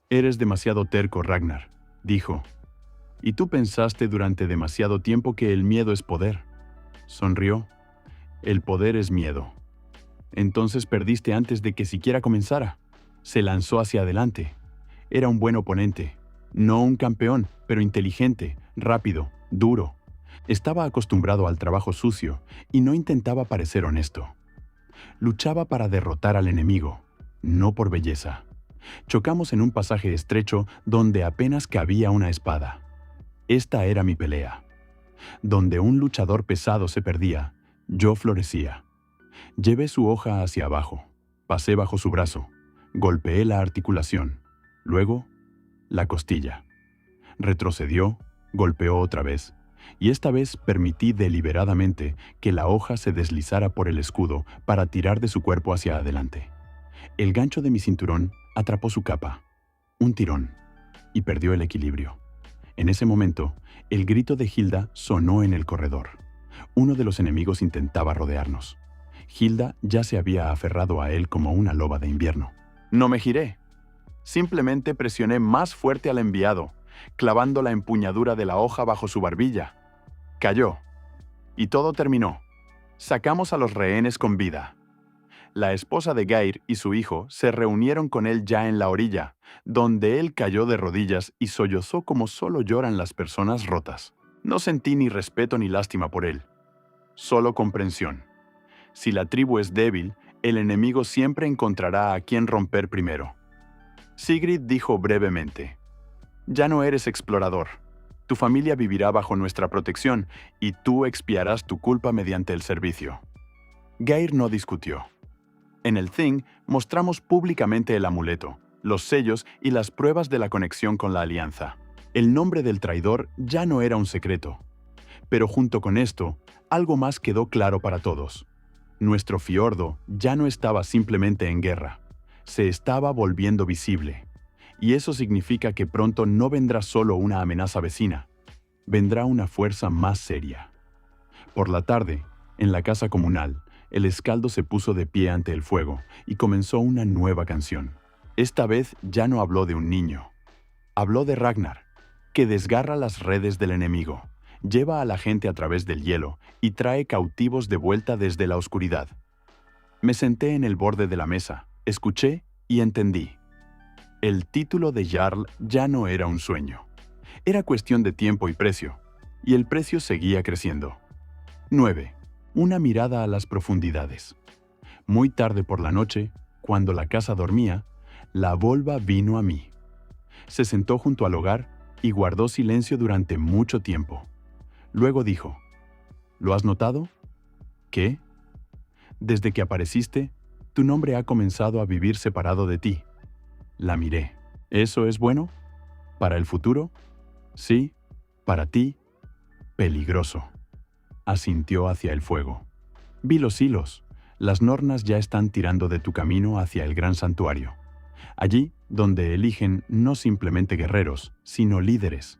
Speaker 1: «Eres demasiado terco, Ragnar», dijo. «Y tú pensaste durante demasiado tiempo que el miedo es poder». Sonrió. «El poder es miedo». «Entonces perdiste antes de que siquiera comenzara». Se lanzó hacia adelante. Era un buen oponente. No un campeón, pero inteligente, rápido, duro. Estaba acostumbrado al trabajo sucio y no intentaba parecer honesto. Luchaba para derrotar al enemigo, no por belleza. Chocamos en un pasaje estrecho donde apenas cabía una espada. Esta era mi pelea. Donde un luchador pesado se perdía, yo florecía. Llevé su hoja hacia abajo, pasé bajo su brazo, golpeé la articulación, luego la costilla. Retrocedió, golpeó otra vez, y esta vez permití deliberadamente que la hoja se deslizara por el escudo para tirar de su cuerpo hacia adelante. El gancho de mi cinturón atrapó su capa, un tirón, y perdió el equilibrio. En ese momento, el grito de Hilda sonó en el corredor. Uno de los enemigos intentaba rodearnos. Hilda ya se había aferrado a él como una loba de invierno. No me giré. Simplemente presioné más fuerte al enviado, clavando la empuñadura de la hoja bajo su barbilla. Cayó. Y todo terminó. Sacamos a los rehenes con vida. La esposa de Gair y su hijo se reunieron con él ya en la orilla, donde él cayó de rodillas y sollozó como solo lloran las personas rotas. No sentí ni respeto ni lástima por él, solo comprensión. Si la tribu es débil, el enemigo siempre encontrará a quien romper primero. Sigrid dijo brevemente: «Ya no eres explorador. Tu familia vivirá bajo nuestra protección y tú expiarás tu culpa mediante el servicio». Gair no discutió. En el Thing mostramos públicamente el amuleto, los sellos y las pruebas de la conexión con la alianza. El nombre del traidor ya no era un secreto. Pero junto con esto, algo más quedó claro para todos. Nuestro fiordo ya no estaba simplemente en guerra, se estaba volviendo visible. Y eso significa que pronto no vendrá solo una amenaza vecina, vendrá una fuerza más seria. Por la tarde, en la casa comunal, el escaldo se puso de pie ante el fuego y comenzó una nueva canción. Esta vez ya no habló de un niño. Habló de Ragnar, que desgarra las redes del enemigo, lleva a la gente a través del hielo y trae cautivos de vuelta desde la oscuridad. Me senté en el borde de la mesa, escuché y entendí. El título de Jarl ya no era un sueño. Era cuestión de tiempo y precio, y el precio seguía creciendo. 9. Una mirada a las profundidades. Muy tarde por la noche, cuando la casa dormía, la volva vino a mí. Se sentó junto al hogar y guardó silencio durante mucho tiempo. Luego dijo: ¿Lo has notado? ¿Qué? Desde que apareciste, tu nombre ha comenzado a vivir separado de ti. La miré. ¿Eso es bueno? ¿Para el futuro? Sí, para ti, peligroso. Asintió hacia el fuego. Vi los hilos. Las nornas ya están tirando de tu camino hacia el gran santuario. Allí donde eligen no simplemente guerreros, sino líderes.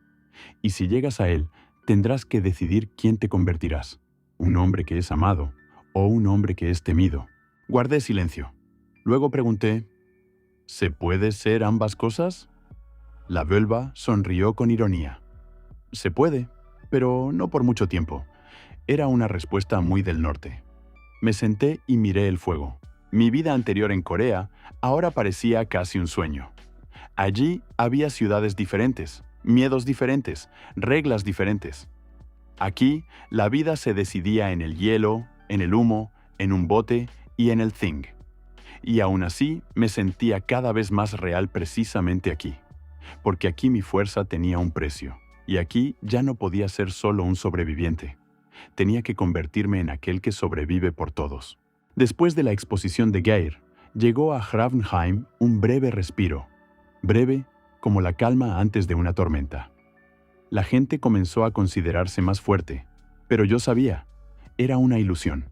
Speaker 1: Y si llegas a él, tendrás que decidir quién te convertirás. Un hombre que es amado o un hombre que es temido. Guardé silencio. Luego pregunté: ¿se puede ser ambas cosas? La Völva sonrió con ironía. Se puede, pero no por mucho tiempo. Era una respuesta muy del norte. Me senté y miré el fuego. Mi vida anterior en Corea ahora parecía casi un sueño. Allí había ciudades diferentes, miedos diferentes, reglas diferentes. Aquí, la vida se decidía en el hielo, en el humo, en un bote y en el Thing. Y aún así, me sentía cada vez más real precisamente aquí. Porque aquí mi fuerza tenía un precio. Y aquí ya no podía ser solo un sobreviviente. Tenía que convertirme en aquel que sobrevive por todos. Después de la exposición de Geir, llegó a Hravenheim un breve respiro. Breve como la calma antes de una tormenta. La gente comenzó a considerarse más fuerte, pero yo sabía, era una ilusión.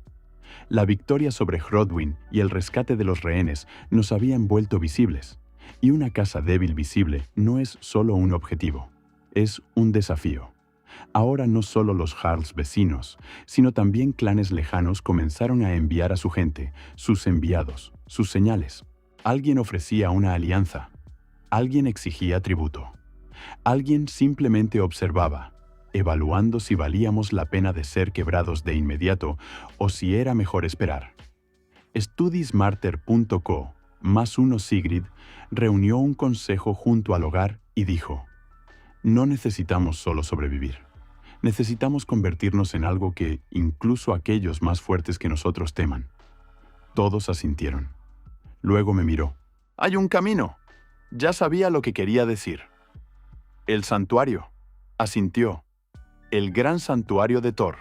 Speaker 1: La victoria sobre Hrodwyn y el rescate de los rehenes nos habían vuelto visibles, y una casa débil visible no es solo un objetivo, es un desafío. Ahora no solo los jarls vecinos, sino también clanes lejanos comenzaron a enviar a su gente, sus enviados, sus señales. Alguien ofrecía una alianza, alguien exigía tributo, alguien simplemente observaba, evaluando si valíamos la pena de ser quebrados de inmediato o si era mejor esperar. Studismarter.co +1 Sigrid reunió un consejo junto al hogar y dijo: no necesitamos solo sobrevivir. Necesitamos convertirnos en algo que incluso aquellos más fuertes que nosotros teman. Todos asintieron. Luego me miró. «Hay un camino». Ya sabía lo que quería decir. «El santuario», asintió. «El gran santuario de Thor».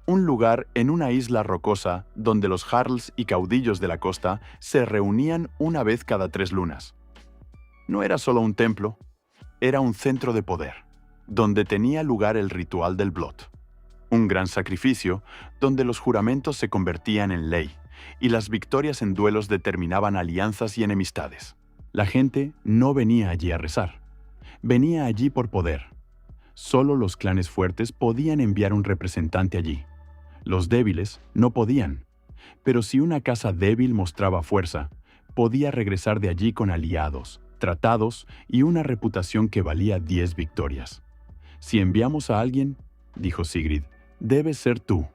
Speaker 1: Un lugar en una isla rocosa donde los jarls y caudillos de la costa se reunían una vez cada 3 lunas. No era solo un templo, era un centro de poder, donde tenía lugar el ritual del Blot. Un gran sacrificio donde los juramentos se convertían en ley y las victorias en duelos determinaban alianzas y enemistades. La gente no venía allí a rezar, venía allí por poder. Solo los clanes fuertes podían enviar un representante allí. Los débiles no podían, pero si una casa débil mostraba fuerza, podía regresar de allí con aliados, tratados y una reputación que valía 10 victorias. «Si enviamos a alguien», dijo Sigrid, «debe ser tú».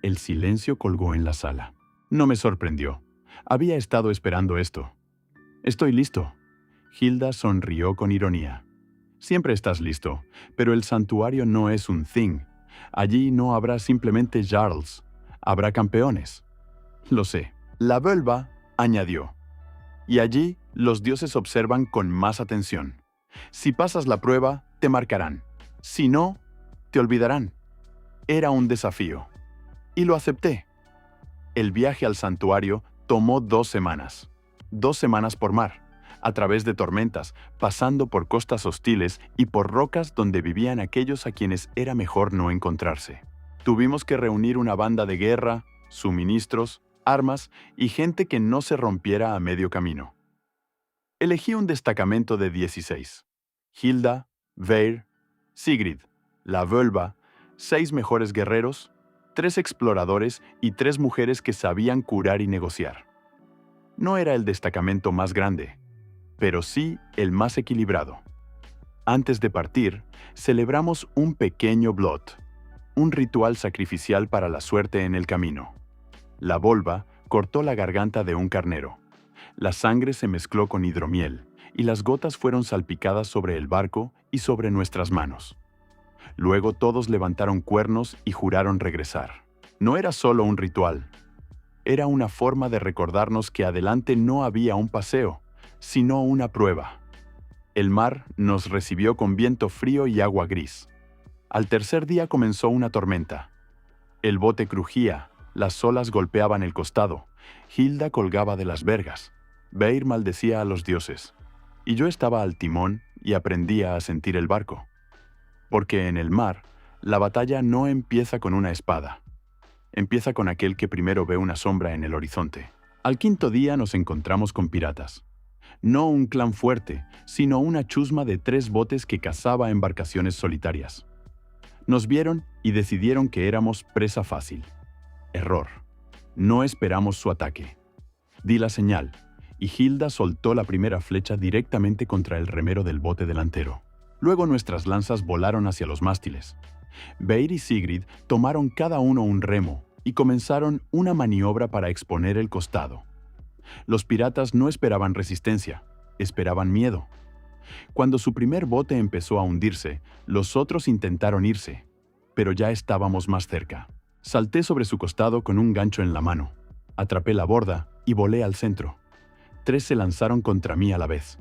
Speaker 1: El silencio colgó en la sala. No me sorprendió. Había estado esperando esto. «Estoy listo». Hilda sonrió con ironía. «Siempre estás listo, pero el santuario no es un thing. Allí no habrá simplemente jarls, habrá campeones». «Lo sé». La Völva añadió. «Y allí los dioses observan con más atención. Si pasas la prueba, te marcarán. Si no, te olvidarán». Era un desafío. Y lo acepté. El viaje al santuario tomó 2 semanas. 2 semanas por mar, a través de tormentas, pasando por costas hostiles y por rocas donde vivían aquellos a quienes era mejor no encontrarse. Tuvimos que reunir una banda de guerra, suministros, armas y gente que no se rompiera a medio camino. Elegí un destacamento de 16. Hilda, Veir, Sigrid, la Völva, 6 mejores guerreros, 3 exploradores y 3 mujeres que sabían curar y negociar. No era el destacamento más grande, pero sí el más equilibrado. Antes de partir, celebramos un pequeño blot, un ritual sacrificial para la suerte en el camino. La volva cortó la garganta de un carnero. La sangre se mezcló con hidromiel y las gotas fueron salpicadas sobre el barco y sobre nuestras manos. Luego todos levantaron cuernos y juraron regresar. No era solo un ritual. Era una forma de recordarnos que adelante no había un paseo, sino una prueba. El mar nos recibió con viento frío y agua gris. Al tercer día comenzó una tormenta. El bote crujía, las olas golpeaban el costado, Hilda colgaba de las vergas, Veir maldecía a los dioses, y yo estaba al timón y aprendía a sentir el barco. Porque en el mar, la batalla no empieza con una espada. Empieza con aquel que primero ve una sombra en el horizonte. Al 5.º día nos encontramos con piratas. No un clan fuerte, sino una chusma de 3 botes que cazaba embarcaciones solitarias. Nos vieron y decidieron que éramos presa fácil. Error. No esperamos su ataque. Di la señal, y Hilda soltó la primera flecha directamente contra el remero del bote delantero. Luego nuestras lanzas volaron hacia los mástiles. Veir y Sigrid tomaron cada uno un remo y comenzaron una maniobra para exponer el costado. Los piratas no esperaban resistencia, esperaban miedo. Cuando su primer bote empezó a hundirse, los otros intentaron irse, pero ya estábamos más cerca. Salté sobre su costado con un gancho en la mano, atrapé la borda y volé al centro. 3 se lanzaron contra mí a la vez.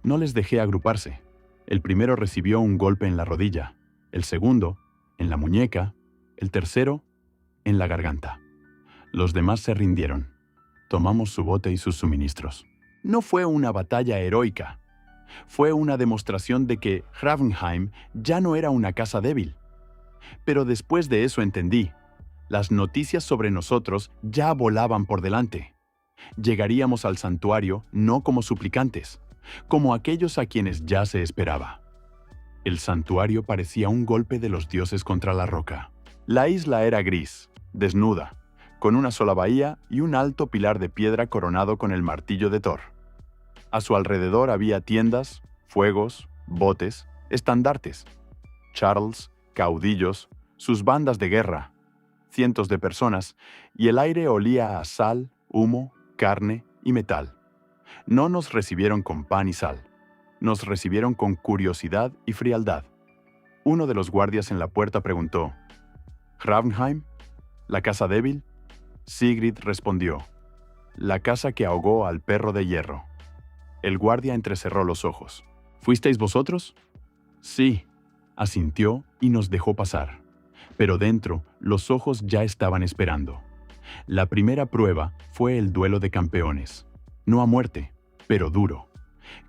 Speaker 1: No les dejé agruparse. El primero recibió un golpe en la rodilla, el segundo, en la muñeca, el tercero, en la garganta. Los demás se rindieron. Tomamos su bote y sus suministros. No fue una batalla heroica. Fue una demostración de que Hrafnheim ya no era una casa débil. Pero después de eso entendí. Las noticias sobre nosotros ya volaban por delante. Llegaríamos al santuario no como suplicantes, como aquellos a quienes ya se esperaba. El santuario parecía un golpe de los dioses contra la roca. La isla era gris, desnuda, con una sola bahía y un alto pilar de piedra coronado con el martillo de Thor. A su alrededor había tiendas, fuegos, botes, estandartes, charls, caudillos, sus bandas de guerra, cientos de personas, y el aire olía a sal, humo, carne y metal. No nos recibieron con pan y sal. Nos recibieron con curiosidad y frialdad. Uno de los guardias en la puerta preguntó: «¿Hrafnheim? ¿La casa débil?». Sigrid respondió. La casa que ahogó al perro de hierro. El guardia entrecerró los ojos. ¿Fuisteis vosotros? Sí, asintió y nos dejó pasar. Pero dentro, los ojos ya estaban esperando. La primera prueba fue el duelo de campeones. No a muerte, pero duro.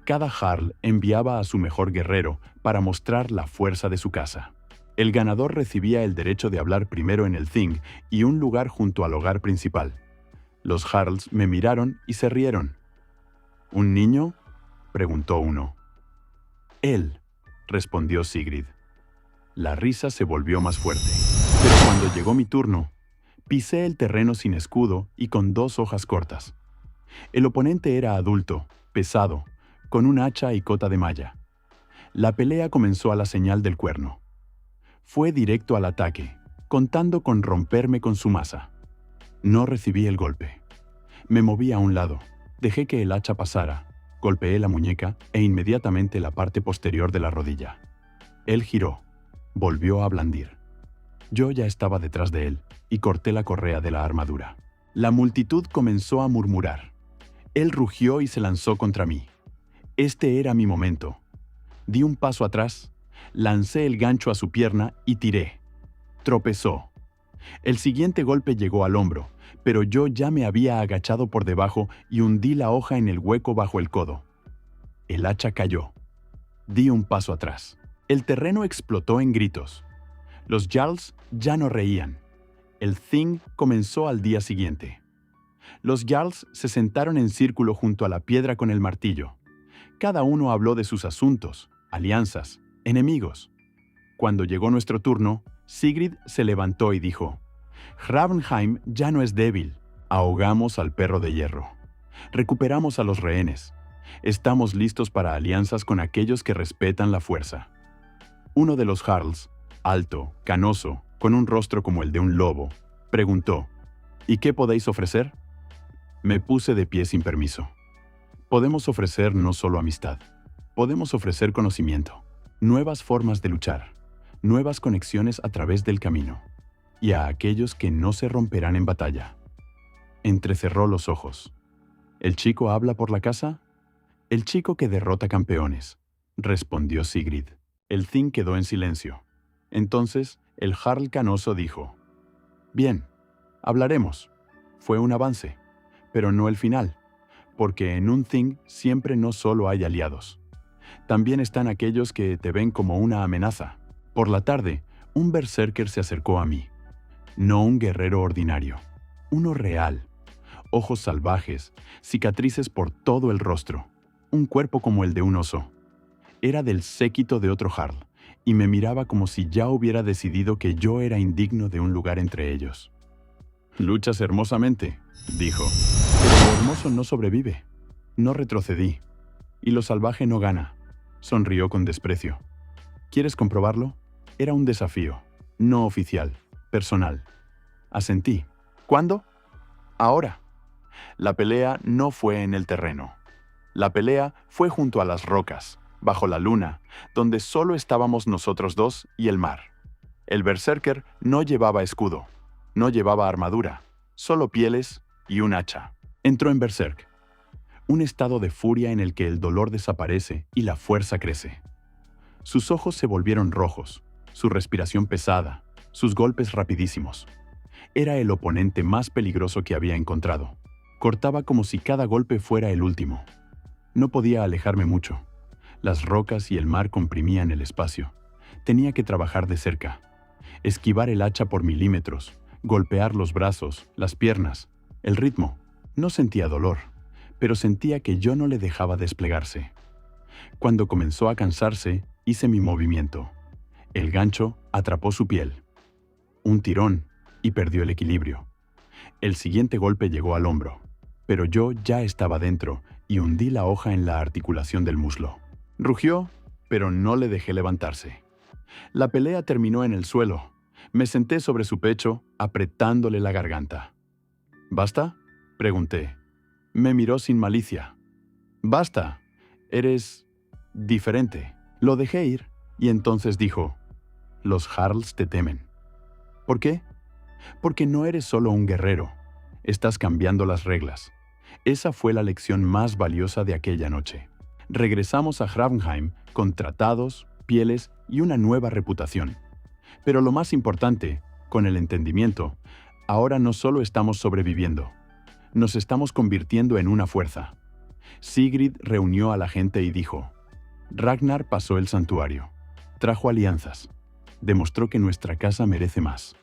Speaker 1: Cada jarl enviaba a su mejor guerrero para mostrar la fuerza de su casa. El ganador recibía el derecho de hablar primero en el Thing y un lugar junto al hogar principal. Los jarls me miraron y se rieron. ¿Un niño?, preguntó uno. Él, respondió Sigrid. La risa se volvió más fuerte. Pero cuando llegó mi turno, pisé el terreno sin escudo y con 2 hojas cortas. El oponente era adulto, pesado, con un hacha y cota de malla. La pelea comenzó a la señal del cuerno. Fue directo al ataque, contando con romperme con su masa. No recibí el golpe. Me moví a un lado, dejé que el hacha pasara, golpeé la muñeca e inmediatamente la parte posterior de la rodilla. Él giró, volvió a blandir. Yo ya estaba detrás de él y corté la correa de la armadura. La multitud comenzó a murmurar. Él rugió y se lanzó contra mí. Este era mi momento. Di un paso atrás, lancé el gancho a su pierna y tiré. Tropezó. El siguiente golpe llegó al hombro, pero yo ya me había agachado por debajo y hundí la hoja en el hueco bajo el codo. El hacha cayó. Di un paso atrás. El terreno explotó en gritos. Los jarls ya no reían. El Thing comenzó al día siguiente. Los jarls se sentaron en círculo junto a la piedra con el martillo. Cada uno habló de sus asuntos, alianzas, enemigos. Cuando llegó nuestro turno, Sigrid se levantó y dijo: Hrafnheim ya no es débil. Ahogamos al perro de hierro. Recuperamos a los rehenes. Estamos listos para alianzas con aquellos que respetan la fuerza. Uno de los jarls, alto, canoso, con un rostro como el de un lobo, preguntó: ¿Y qué podéis ofrecer? Me puse de pie sin permiso. Podemos ofrecer no solo amistad. Podemos ofrecer conocimiento, nuevas formas de luchar, nuevas conexiones a través del camino, y a aquellos que no se romperán en batalla. Entrecerró los ojos. ¿El chico habla por la casa? El chico que derrota campeones, respondió Sigrid. El Thing quedó en silencio. Entonces, el jarl canoso dijo: Bien, hablaremos. Fue un avance, pero no el final, porque en un Thing siempre no solo hay aliados. También están aquellos que te ven como una amenaza. Por la tarde, un berserker se acercó a mí. No un guerrero ordinario, uno real. Ojos salvajes, cicatrices por todo el rostro, un cuerpo como el de un oso. Era del séquito de otro jarl, y me miraba como si ya hubiera decidido que yo era indigno de un lugar entre ellos. «Luchas hermosamente», dijo. «Pero lo hermoso no sobrevive». No retrocedí. «Y lo salvaje no gana», sonrió con desprecio. «¿Quieres comprobarlo?» Era un desafío, no oficial, personal. Asentí. ¿Cuándo? Ahora. La pelea no fue en el terreno. La pelea fue junto a las rocas, bajo la luna, donde solo estábamos nosotros dos y el mar. El berserker no llevaba escudo, no llevaba armadura, solo pieles y un hacha. Entró en berserk, un estado de furia en el que el dolor desaparece y la fuerza crece. Sus ojos se volvieron rojos, su respiración pesada, sus golpes rapidísimos. Era el oponente más peligroso que había encontrado. Cortaba como si cada golpe fuera el último. No podía alejarme mucho. Las rocas y el mar comprimían el espacio. Tenía que trabajar de cerca. Esquivar el hacha por milímetros, golpear los brazos, las piernas, el ritmo. No sentía dolor, pero sentía que yo no le dejaba desplegarse. Cuando comenzó a cansarse, hice mi movimiento. El gancho atrapó su piel. Un tirón y perdió el equilibrio. El siguiente golpe llegó al hombro, pero yo ya estaba dentro y hundí la hoja en la articulación del muslo. Rugió, pero no le dejé levantarse. La pelea terminó en el suelo. Me senté sobre su pecho, apretándole la garganta. ¿Basta?, pregunté. Me miró sin malicia. «Basta. Eres diferente». Lo dejé ir y entonces dijo: «Los jarls te temen». «¿Por qué?» «Porque no eres solo un guerrero. estás cambiando las reglas. Esa fue la lección más valiosa de aquella noche. Regresamos a Hraunheim con tratados, pieles y una nueva reputación. Pero lo más importante, con el entendimiento, ahora no solo estamos sobreviviendo, nos estamos convirtiendo en una fuerza. Sigrid reunió a la gente y dijo: Ragnar pasó el santuario, trajo alianzas, demostró que nuestra casa merece más.